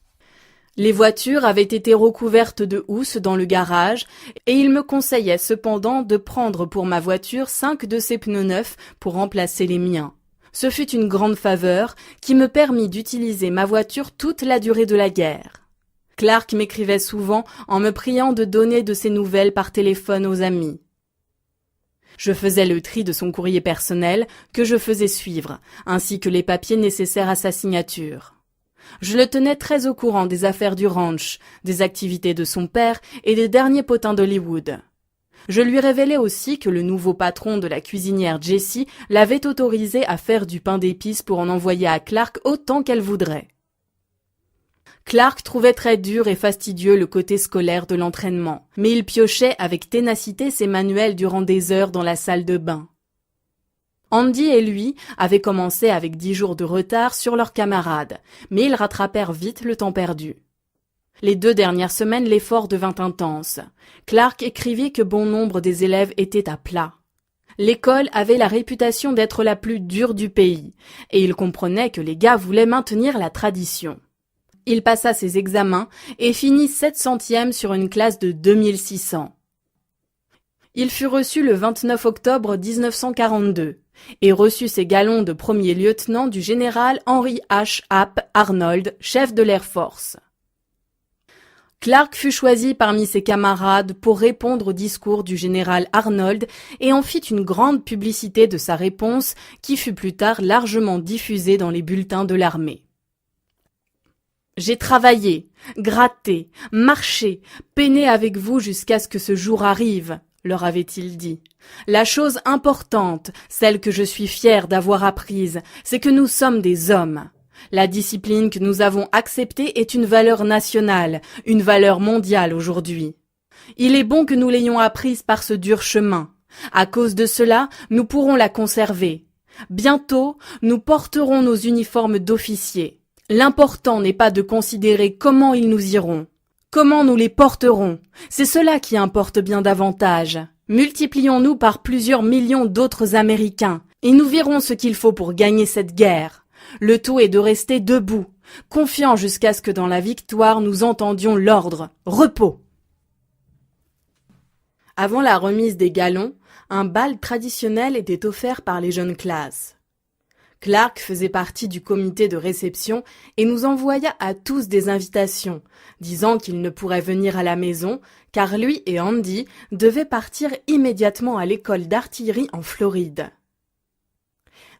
Les voitures avaient été recouvertes de housse dans le garage et il me conseillait cependant de prendre pour ma voiture 5 de ses pneus neufs pour remplacer les miens. Ce fut une grande faveur qui me permit d'utiliser ma voiture toute la durée de la guerre. Clark m'écrivait souvent en me priant de donner de ses nouvelles par téléphone aux amis. Je faisais le tri de son courrier personnel que je faisais suivre, ainsi que les papiers nécessaires à sa signature. Je le tenais très au courant des affaires du ranch, des activités de son père et des derniers potins d'Hollywood. Je lui révélais aussi que le nouveau patron de la cuisinière Jessie l'avait autorisé à faire du pain d'épices pour en envoyer à Clark autant qu'elle voudrait. Clark trouvait très dur et fastidieux le côté scolaire de l'entraînement, mais il piochait avec ténacité ses manuels durant des heures dans la salle de bain. Andy et lui avaient commencé avec 10 jours de retard sur leurs camarades, mais ils rattrapèrent vite le temps perdu. Les 2 dernières semaines, l'effort devint intense. Clark écrivit que bon nombre des élèves étaient à plat. L'école avait la réputation d'être la plus dure du pays, et il comprenait que les gars voulaient maintenir la tradition. Il passa ses examens et finit 700e sur une classe de 2600. Il fut reçu le 29 octobre 1942 et reçut ses galons de premier lieutenant du général Henry H. Ap Arnold, chef de l'Air Force. Clark fut choisi parmi ses camarades pour répondre au discours du général Arnold et en fit une grande publicité de sa réponse qui fut plus tard largement diffusée dans les bulletins de l'armée. J'ai travaillé, gratté, marché, peiné avec vous jusqu'à ce que ce jour arrive, leur avait-il dit. La chose importante, celle que je suis fier d'avoir apprise, c'est que nous sommes des hommes. La discipline que nous avons acceptée est une valeur nationale, une valeur mondiale aujourd'hui. Il est bon que nous l'ayons apprise par ce dur chemin. À cause de cela, nous pourrons la conserver. Bientôt, nous porterons nos uniformes d'officiers. L'important n'est pas de considérer comment ils nous iront, comment nous les porterons. C'est cela qui importe bien davantage. Multiplions-nous par plusieurs millions d'autres Américains, et nous verrons ce qu'il faut pour gagner cette guerre. Le tout est de rester debout, confiants jusqu'à ce que dans la victoire nous entendions l'ordre « Repos ». Avant la remise des galons, un bal traditionnel était offert par les jeunes classes. Clark faisait partie du comité de réception et nous envoya à tous des invitations, disant qu'il ne pourrait venir à la maison car lui et Andy devaient partir immédiatement à l'école d'artillerie en Floride.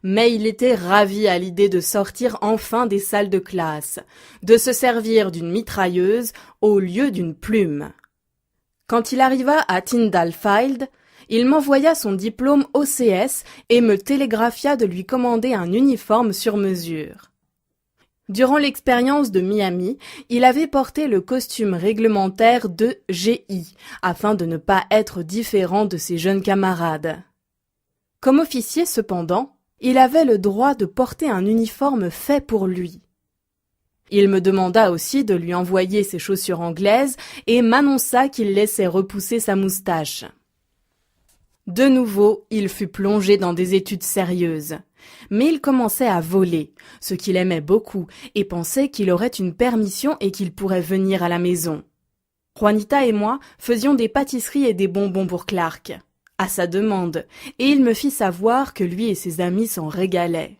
Mais il était ravi à l'idée de sortir enfin des salles de classe, de se servir d'une mitrailleuse au lieu d'une plume. Quand il arriva à Tyndall Field, il m'envoya son diplôme OCS et me télégraphia de lui commander un uniforme sur mesure. Durant l'expérience de Miami, il avait porté le costume réglementaire de GI, afin de ne pas être différent de ses jeunes camarades. Comme officier cependant, il avait le droit de porter un uniforme fait pour lui. Il me demanda aussi de lui envoyer ses chaussures anglaises et m'annonça qu'il laissait repousser sa moustache. De nouveau, il fut plongé dans des études sérieuses. Mais il commençait à voler, ce qu'il aimait beaucoup, et pensait qu'il aurait une permission et qu'il pourrait venir à la maison. Juanita et moi faisions des pâtisseries et des bonbons pour Clark, à sa demande, et il me fit savoir que lui et ses amis s'en régalaient.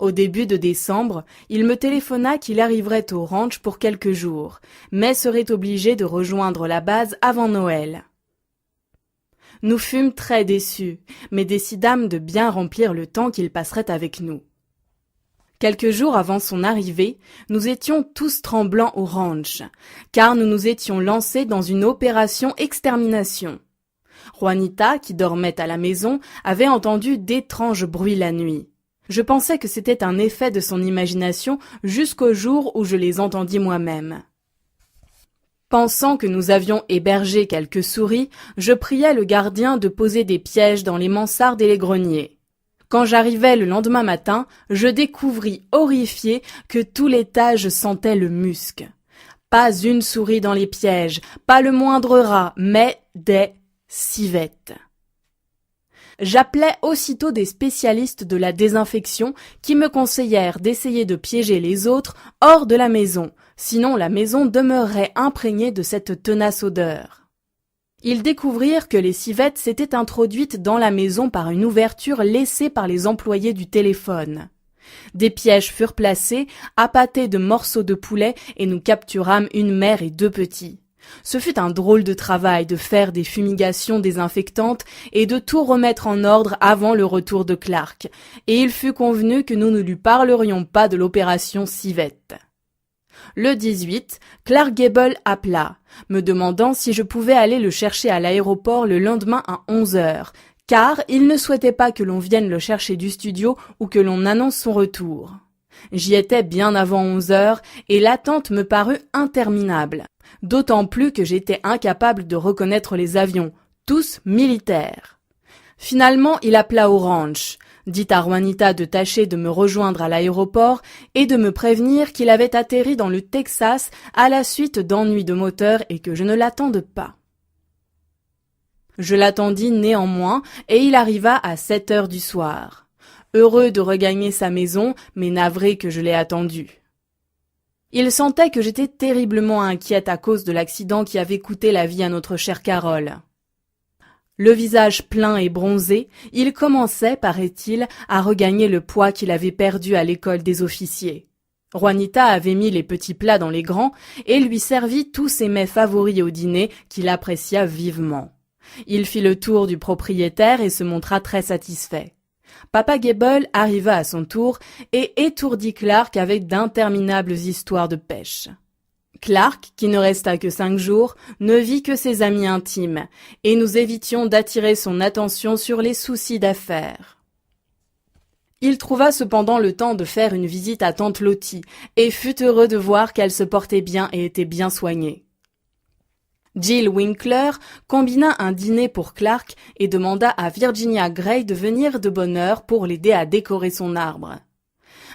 Au début de décembre, il me téléphona qu'il arriverait au ranch pour quelques jours, mais serait obligé de rejoindre la base avant Noël. Nous fûmes très déçus, mais décidâmes de bien remplir le temps qu'il passerait avec nous. Quelques jours avant son arrivée, nous étions tous tremblants au ranch, car nous nous étions lancés dans une opération extermination. Juanita, qui dormait à la maison, avait entendu d'étranges bruits la nuit. Je pensais que c'était un effet de son imagination jusqu'au jour où je les entendis moi-même. Pensant que nous avions hébergé quelques souris, je priai le gardien de poser des pièges dans les mansardes et les greniers. Quand j'arrivai le lendemain matin, je découvris, horrifié, que tout l'étage sentait le musc. Pas une souris dans les pièges, pas le moindre rat, mais des civettes. J'appelai aussitôt des spécialistes de la désinfection qui me conseillèrent d'essayer de piéger les autres hors de la maison, sinon la maison demeurerait imprégnée de cette tenace odeur. Ils découvrirent que les civettes s'étaient introduites dans la maison par une ouverture laissée par les employés du téléphone. Des pièges furent placés, appâtés de morceaux de poulet, et nous capturâmes une mère et 2 petits. Ce fut un drôle de travail de faire des fumigations désinfectantes et de tout remettre en ordre avant le retour de Clark, et il fut convenu que nous ne lui parlerions pas de l'opération civette. Le 18, Clark Gable appela, me demandant si je pouvais aller le chercher à l'aéroport le lendemain à 11 heures, car il ne souhaitait pas que l'on vienne le chercher du studio ou que l'on annonce son retour. J'y étais bien avant 11 heures et l'attente me parut interminable, d'autant plus que j'étais incapable de reconnaître les avions, tous militaires. Finalement, il appela au ranch, dit à Juanita de tâcher de me rejoindre à l'aéroport et de me prévenir qu'il avait atterri dans le Texas à la suite d'ennuis de moteur et que je ne l'attende pas. Je l'attendis néanmoins et il arriva à 7 heures du soir. Heureux de regagner sa maison, mais navré que je l'ai attendu. Il sentait que j'étais terriblement inquiète à cause de l'accident qui avait coûté la vie à notre chère Carole. Le visage plein et bronzé, il commençait, paraît-il, à regagner le poids qu'il avait perdu à l'école des officiers. Juanita avait mis les petits plats dans les grands et lui servit tous ses mets favoris au dîner qu'il apprécia vivement. Il fit le tour du propriétaire et se montra très satisfait. Papa Gable arriva à son tour et étourdit Clark avec d'interminables histoires de pêche. Clark, qui ne resta que 5 jours, ne vit que ses amis intimes, et nous évitions d'attirer son attention sur les soucis d'affaires. Il trouva cependant le temps de faire une visite à tante Lottie, et fut heureux de voir qu'elle se portait bien et était bien soignée. Jill Winkler combina un dîner pour Clark et demanda à Virginia Gray de venir de bonne heure pour l'aider à décorer son arbre.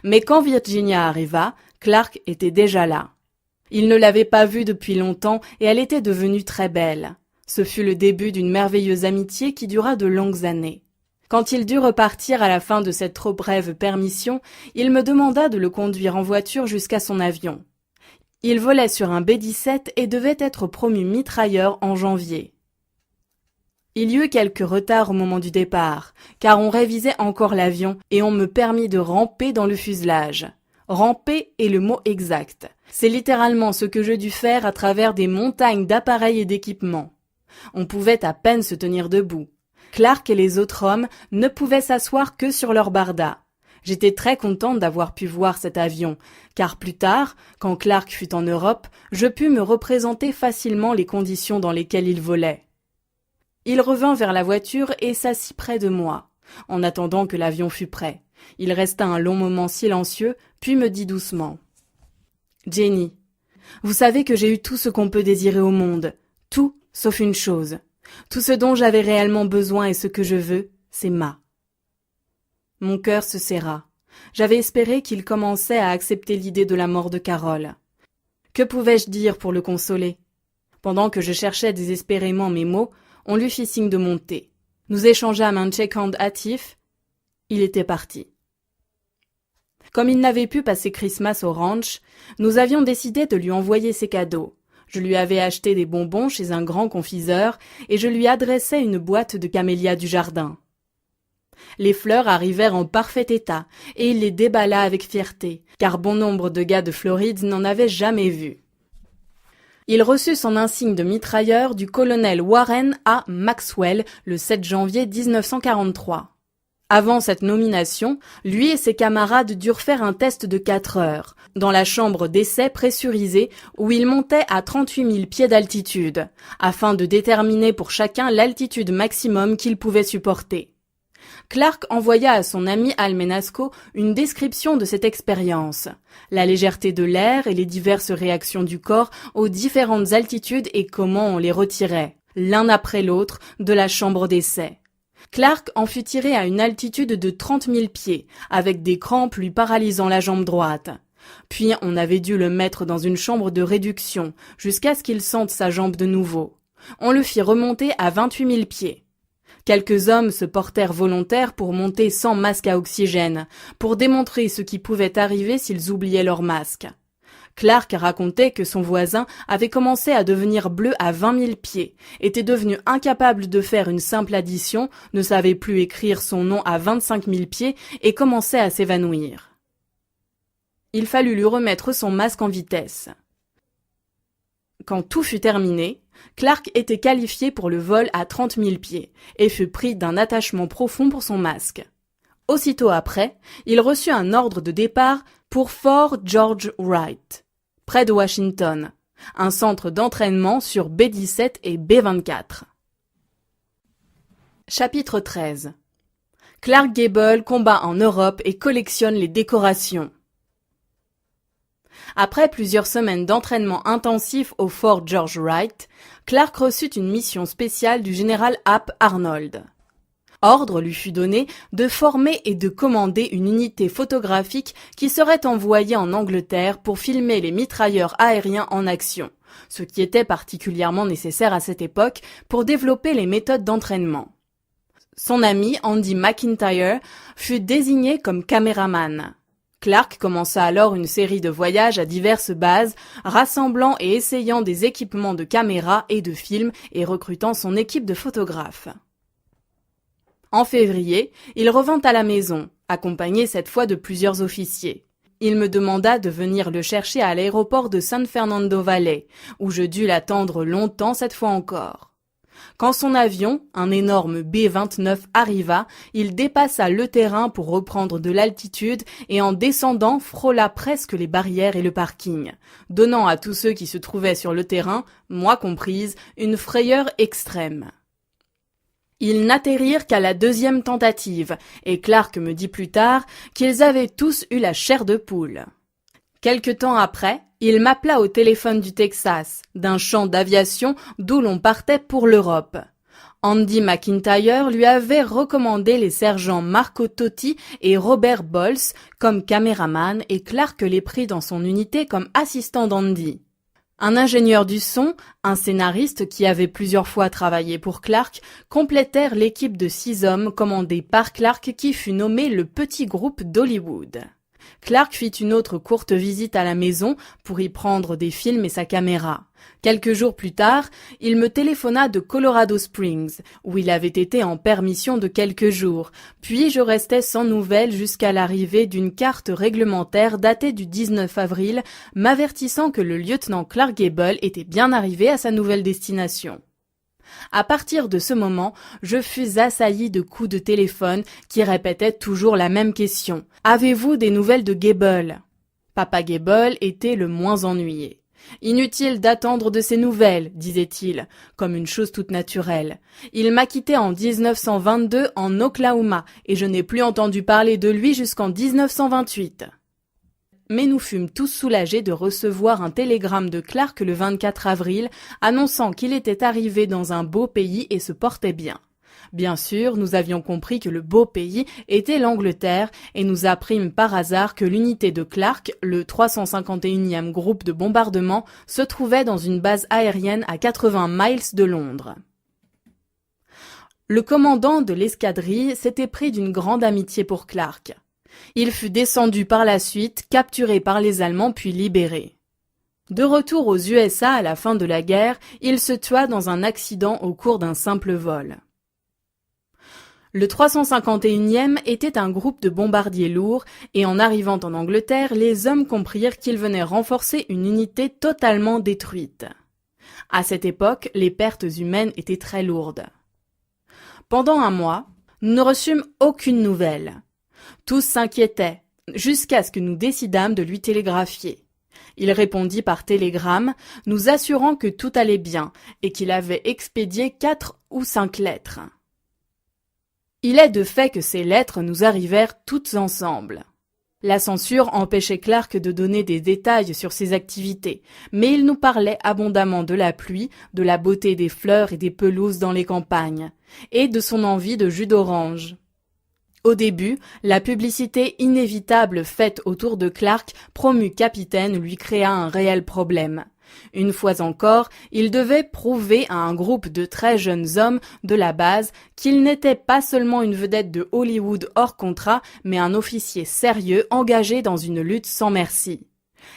Mais quand Virginia arriva, Clark était déjà là. Il ne l'avait pas vue depuis longtemps et elle était devenue très belle. Ce fut le début d'une merveilleuse amitié qui dura de longues années. Quand il dut repartir à la fin de cette trop brève permission, il me demanda de le conduire en voiture jusqu'à son avion. Il volait sur un B-17 et devait être promu mitrailleur en janvier. Il y eut quelques retards au moment du départ, car on révisait encore l'avion et on me permit de ramper dans le fuselage. Ramper est le mot exact. C'est littéralement ce que je dus faire à travers des montagnes d'appareils et d'équipements. On pouvait à peine se tenir debout. Clark et les autres hommes ne pouvaient s'asseoir que sur leur barda. J'étais très contente d'avoir pu voir cet avion, car plus tard, quand Clark fut en Europe, je pus me représenter facilement les conditions dans lesquelles il volait. Il revint vers la voiture et s'assit près de moi, en attendant que l'avion fût prêt. Il resta un long moment silencieux, puis me dit doucement « Jenny, vous savez que j'ai eu tout ce qu'on peut désirer au monde, tout sauf une chose. Tout ce dont j'avais réellement besoin et ce que je veux, c'est Ma. » Mon cœur se serra. J'avais espéré qu'il commençait à accepter l'idée de la mort de Carole. Que pouvais-je dire pour le consoler? Pendant que je cherchais désespérément mes mots, on lui fit signe de monter. Nous échangeâmes un check-hand hâtif. Il était parti. Comme il n'avait pu passer Christmas au ranch, nous avions décidé de lui envoyer ses cadeaux. Je lui avais acheté des bonbons chez un grand confiseur et je lui adressais une boîte de camélias du jardin. Les fleurs arrivèrent en parfait état, et il les déballa avec fierté, car bon nombre de gars de Floride n'en avaient jamais vu. Il reçut son insigne de mitrailleur du colonel Warren A. Maxwell le 7 janvier 1943. Avant cette nomination, lui et ses camarades durent faire un test de 4 heures, dans la chambre d'essai pressurisée où ils montaient à 38 000 pieds d'altitude, afin de déterminer pour chacun l'altitude maximum qu'ils pouvaient supporter. Clark envoya à son ami Al Menasco une description de cette expérience, la légèreté de l'air et les diverses réactions du corps aux différentes altitudes et comment on les retirait, l'un après l'autre, de la chambre d'essai. Clark en fut tiré à une altitude de 30 000 pieds, avec des crampes lui paralysant la jambe droite. Puis on avait dû le mettre dans une chambre de réduction, jusqu'à ce qu'il sente sa jambe de nouveau. On le fit remonter à 28 000 pieds. Quelques hommes se portèrent volontaires pour monter sans masque à oxygène, pour démontrer ce qui pouvait arriver s'ils oubliaient leur masque. Clark racontait que son voisin avait commencé à devenir bleu à 20 000 pieds, était devenu incapable de faire une simple addition, ne savait plus écrire son nom à 25 000 pieds et commençait à s'évanouir. Il fallut lui remettre son masque en vitesse. Quand tout fut terminé, Clark était qualifié pour le vol à 30 000 pieds et fut pris d'un attachement profond pour son masque. Aussitôt après, il reçut un ordre de départ pour Fort George Wright, près de Washington, un centre d'entraînement sur B-17 et B-24. Chapitre 13. Clark Gable combat en Europe et collectionne les décorations. Après plusieurs semaines d'entraînement intensif au Fort George Wright, Clark reçut une mission spéciale du général Hap Arnold. Ordre lui fut donné de former et de commander une unité photographique qui serait envoyée en Angleterre pour filmer les mitrailleurs aériens en action, ce qui était particulièrement nécessaire à cette époque pour développer les méthodes d'entraînement. Son ami Andy McIntyre fut désigné comme caméraman. Clark commença alors une série de voyages à diverses bases, rassemblant et essayant des équipements de caméra et de film et recrutant son équipe de photographes. En février, il revint à la maison, accompagné cette fois de plusieurs officiers. Il me demanda de venir le chercher à l'aéroport de San Fernando Valley, où je dus l'attendre longtemps cette fois encore. Quand son avion, un énorme B-29, arriva, il dépassa le terrain pour reprendre de l'altitude et en descendant frôla presque les barrières et le parking, donnant à tous ceux qui se trouvaient sur le terrain, moi comprise, une frayeur extrême. Ils n'atterrirent qu'à la deuxième tentative, et Clark me dit plus tard qu'ils avaient tous eu la chair de poule. Quelque temps après, il m'appela au téléphone du Texas, d'un champ d'aviation d'où l'on partait pour l'Europe. Andy McIntyre lui avait recommandé les sergents Marco Totti et Robert Bols comme caméraman et Clark les prit dans son unité comme assistant d'Andy. Un ingénieur du son, un scénariste qui avait plusieurs fois travaillé pour Clark, complétèrent l'équipe de 6 hommes commandée par Clark qui fut nommé le Petit Groupe d'Hollywood. Clark fit une autre courte visite à la maison pour y prendre des films et sa caméra. Quelques jours plus tard, il me téléphona de Colorado Springs, où il avait été en permission de quelques jours, puis je restai sans nouvelles jusqu'à l'arrivée d'une carte réglementaire datée du 19 avril, m'avertissant que le lieutenant Clark Gable était bien arrivé à sa nouvelle destination. À partir de ce moment, je fus assailli de coups de téléphone qui répétaient toujours la même question. « Avez-vous des nouvelles de Gable ?» Papa Gable était le moins ennuyé. « Inutile d'attendre de ses nouvelles, disait-il, comme une chose toute naturelle. Il m'a quitté en 1922 en Oklahoma et je n'ai plus entendu parler de lui jusqu'en 1928. » Mais nous fûmes tous soulagés de recevoir un télégramme de Clark le 24 avril annonçant qu'il était arrivé dans un beau pays et se portait bien. Bien sûr, nous avions compris que le beau pays était l'Angleterre et nous apprîmes par hasard que l'unité de Clark, le 351e groupe de bombardement, se trouvait dans une base aérienne à 80 miles de Londres. Le commandant de l'escadrille s'était pris d'une grande amitié pour Clark. Il fut descendu par la suite, capturé par les Allemands puis libéré. De retour aux USA à la fin de la guerre, il se tua dans un accident au cours d'un simple vol. Le 351e était un groupe de bombardiers lourds et en arrivant en Angleterre, les hommes comprirent qu'ils venaient renforcer une unité totalement détruite. À cette époque, les pertes humaines étaient très lourdes. Pendant un mois, nous ne reçûmes aucune nouvelle. Tous s'inquiétaient, jusqu'à ce que nous décidâmes de lui télégraphier. Il répondit par télégramme, nous assurant que tout allait bien et qu'il avait expédié 4 ou 5 lettres. Il est de fait que ces lettres nous arrivèrent toutes ensemble. La censure empêchait Clark de donner des détails sur ses activités, mais il nous parlait abondamment de la pluie, de la beauté des fleurs et des pelouses dans les campagnes, et de son envie de jus d'orange. Au début, la publicité inévitable faite autour de Clark, promu capitaine, lui créa un réel problème. Une fois encore, il devait prouver à un groupe de très jeunes hommes de la base qu'il n'était pas seulement une vedette de Hollywood hors contrat, mais un officier sérieux engagé dans une lutte sans merci.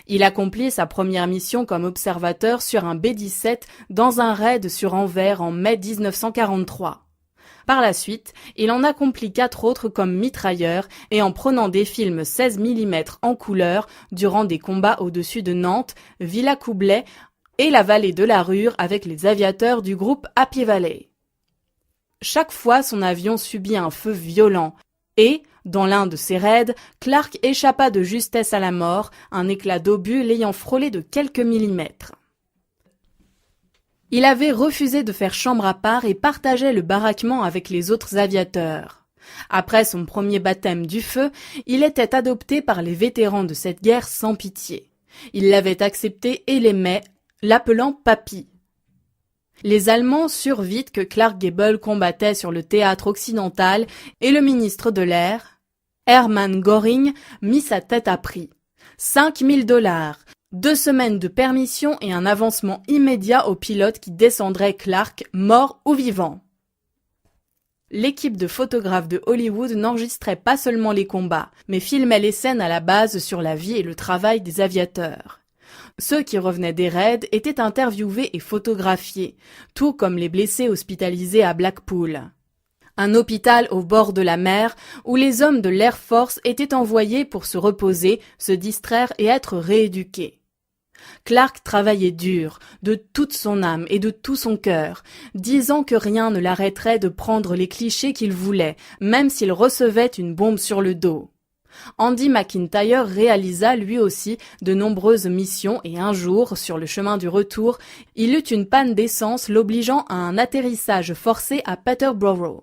Il accomplit sa première mission comme observateur sur un B-17 dans un raid sur Anvers en mai 1943. Par la suite, il en accomplit 4 autres comme mitrailleur et en prenant des films 16 mm en couleur durant des combats au-dessus de Nantes, Villacoublay et la vallée de la Ruhr avec les aviateurs du groupe Happy Valley. Chaque fois, son avion subit un feu violent et, dans l'un de ses raids, Clark échappa de justesse à la mort, un éclat d'obus l'ayant frôlé de quelques millimètres. Il avait refusé de faire chambre à part et partageait le baraquement avec les autres aviateurs. Après son premier baptême du feu, il était adopté par les vétérans de cette guerre sans pitié. Ils l'avaient accepté et l'aimaient, l'appelant Papy. Les Allemands surent vite que Clark Gable combattait sur le théâtre occidental et le ministre de l'Air, Hermann Göring, mit sa tête à prix. 5 000 $, 2 semaines de permission et un avancement immédiat au pilote qui descendrait Clark, mort ou vivant. L'équipe de photographes de Hollywood n'enregistrait pas seulement les combats, mais filmait les scènes à la base sur la vie et le travail des aviateurs. Ceux qui revenaient des raids étaient interviewés et photographiés, tout comme les blessés hospitalisés à Blackpool. Un hôpital au bord de la mer où les hommes de l'Air Force étaient envoyés pour se reposer, se distraire et être rééduqués. Clark travaillait dur, de toute son âme et de tout son cœur, disant que rien ne l'arrêterait de prendre les clichés qu'il voulait, même s'il recevait une bombe sur le dos. Andy McIntyre réalisa lui aussi de nombreuses missions et un jour, sur le chemin du retour, il eut une panne d'essence l'obligeant à un atterrissage forcé à Peterborough.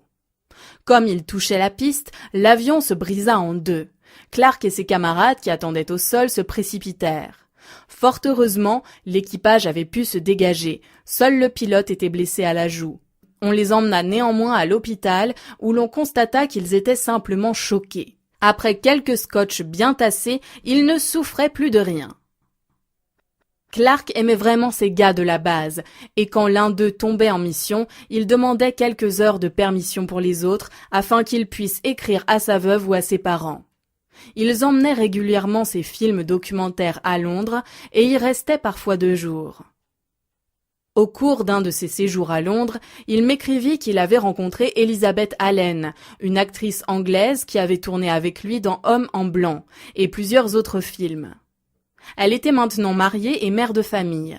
Comme il touchait la piste, l'avion se brisa en deux. Clark et ses camarades qui attendaient au sol se précipitèrent. Fort heureusement, l'équipage avait pu se dégager. Seul le pilote était blessé à la joue. On les emmena néanmoins à l'hôpital où l'on constata qu'ils étaient simplement choqués. Après quelques scotch bien tassés, ils ne souffraient plus de rien. Clark aimait vraiment ses gars de la base, et quand l'un d'eux tombait en mission, il demandait quelques heures de permission pour les autres afin qu'ils puissent écrire à sa veuve ou à ses parents. Ils emmenaient régulièrement ses films documentaires à Londres et y restaient parfois 2 jours. Au cours d'un de ses séjours à Londres, il m'écrivit qu'il avait rencontré Elizabeth Allen, une actrice anglaise qui avait tourné avec lui dans Homme en blanc et plusieurs autres films. Elle était maintenant mariée et mère de famille.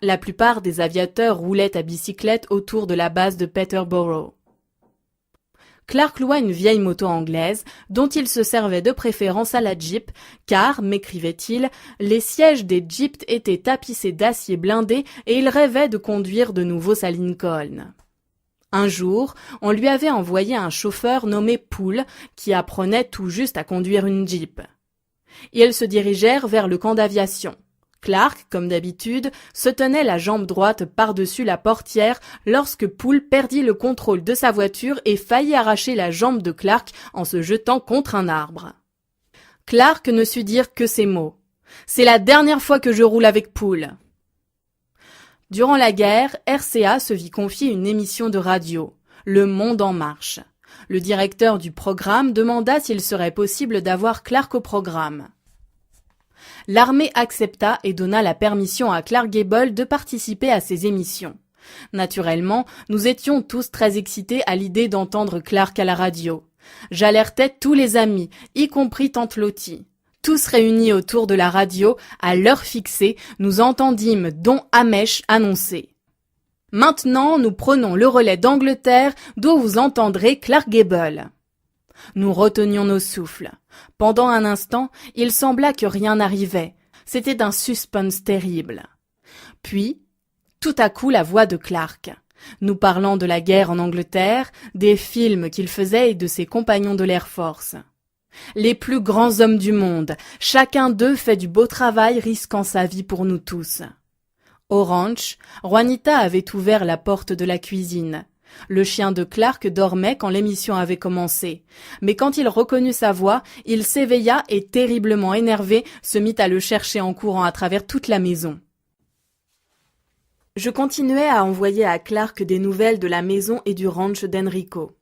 La plupart des aviateurs roulaient à bicyclette autour de la base de Peterborough. Clark loua une vieille moto anglaise dont il se servait de préférence à la Jeep car, m'écrivait-il, les sièges des Jeeps étaient tapissés d'acier blindé et il rêvait de conduire de nouveau sa Lincoln. Un jour, on lui avait envoyé un chauffeur nommé Poole qui apprenait tout juste à conduire une Jeep. Ils se dirigèrent vers le camp d'aviation. Clark, comme d'habitude, se tenait la jambe droite par-dessus la portière lorsque Poole perdit le contrôle de sa voiture et faillit arracher la jambe de Clark en se jetant contre un arbre. Clark ne sut dire que ces mots. « C'est la dernière fois que je roule avec Poole ». Durant la guerre, RCA se vit confier une émission de radio, Le Monde en marche. Le directeur du programme demanda s'il serait possible d'avoir Clark au programme. L'armée accepta et donna la permission à Clark Gable de participer à ces émissions. Naturellement, nous étions tous très excités à l'idée d'entendre Clark à la radio. J'alertais tous les amis, y compris tante Lottie. Tous réunis autour de la radio, à l'heure fixée, nous entendîmes Don Hamesh annoncer. « Maintenant, nous prenons le relais d'Angleterre, d'où vous entendrez Clark Gable. » Nous retenions nos souffles. Pendant un instant, il sembla que rien n'arrivait. C'était un suspense terrible. Puis, tout à coup, la voix de Clark. Nous parlant de la guerre en Angleterre, des films qu'il faisait et de ses compagnons de l'Air Force. Les plus grands hommes du monde, chacun d'eux fait du beau travail risquant sa vie pour nous tous. Au ranch, Juanita avait ouvert la porte de la cuisine. Le chien de Clark dormait quand l'émission avait commencé. Mais quand il reconnut sa voix, il s'éveilla et, terriblement énervé, se mit à le chercher en courant à travers toute la maison. Je continuais à envoyer à Clark des nouvelles de la maison et du ranch d'Enrico.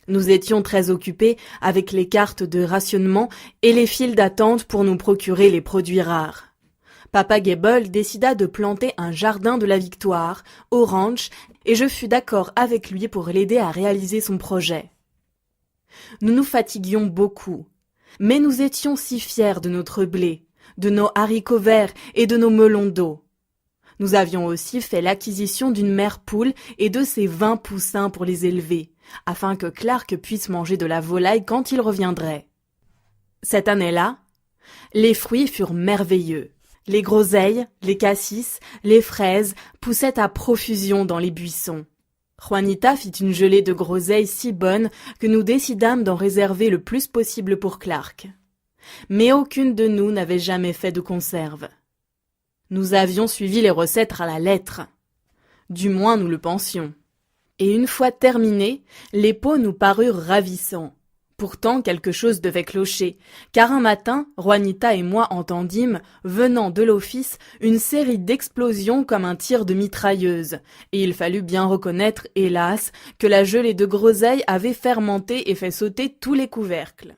Nous étions très occupés avec les cartes de rationnement et les files d'attente pour nous procurer les produits rares. Papa Gable décida de planter un jardin de la victoire au ranch et je fus d'accord avec lui pour l'aider à réaliser son projet. Nous nous fatiguions beaucoup, mais nous étions si fiers de notre blé, de nos haricots verts et de nos melons d'eau. Nous avions aussi fait l'acquisition d'une mère poule et de ses 20 poussins pour les élever, afin que Clark puisse manger de la volaille quand il reviendrait. Cette année-là, les fruits furent merveilleux. Les groseilles, les cassis, les fraises poussaient à profusion dans les buissons. Juanita fit une gelée de groseilles si bonne que nous décidâmes d'en réserver le plus possible pour Clark. Mais aucune de nous n'avait jamais fait de conserve. Nous avions suivi les recettes à la lettre. Du moins nous le pensions. Et une fois terminés, les pots nous parurent ravissants. Pourtant quelque chose devait clocher, car un matin, Juanita et moi entendîmes, venant de l'office, une série d'explosions comme un tir de mitrailleuse, et il fallut bien reconnaître, hélas, que la gelée de groseille avait fermenté et fait sauter tous les couvercles.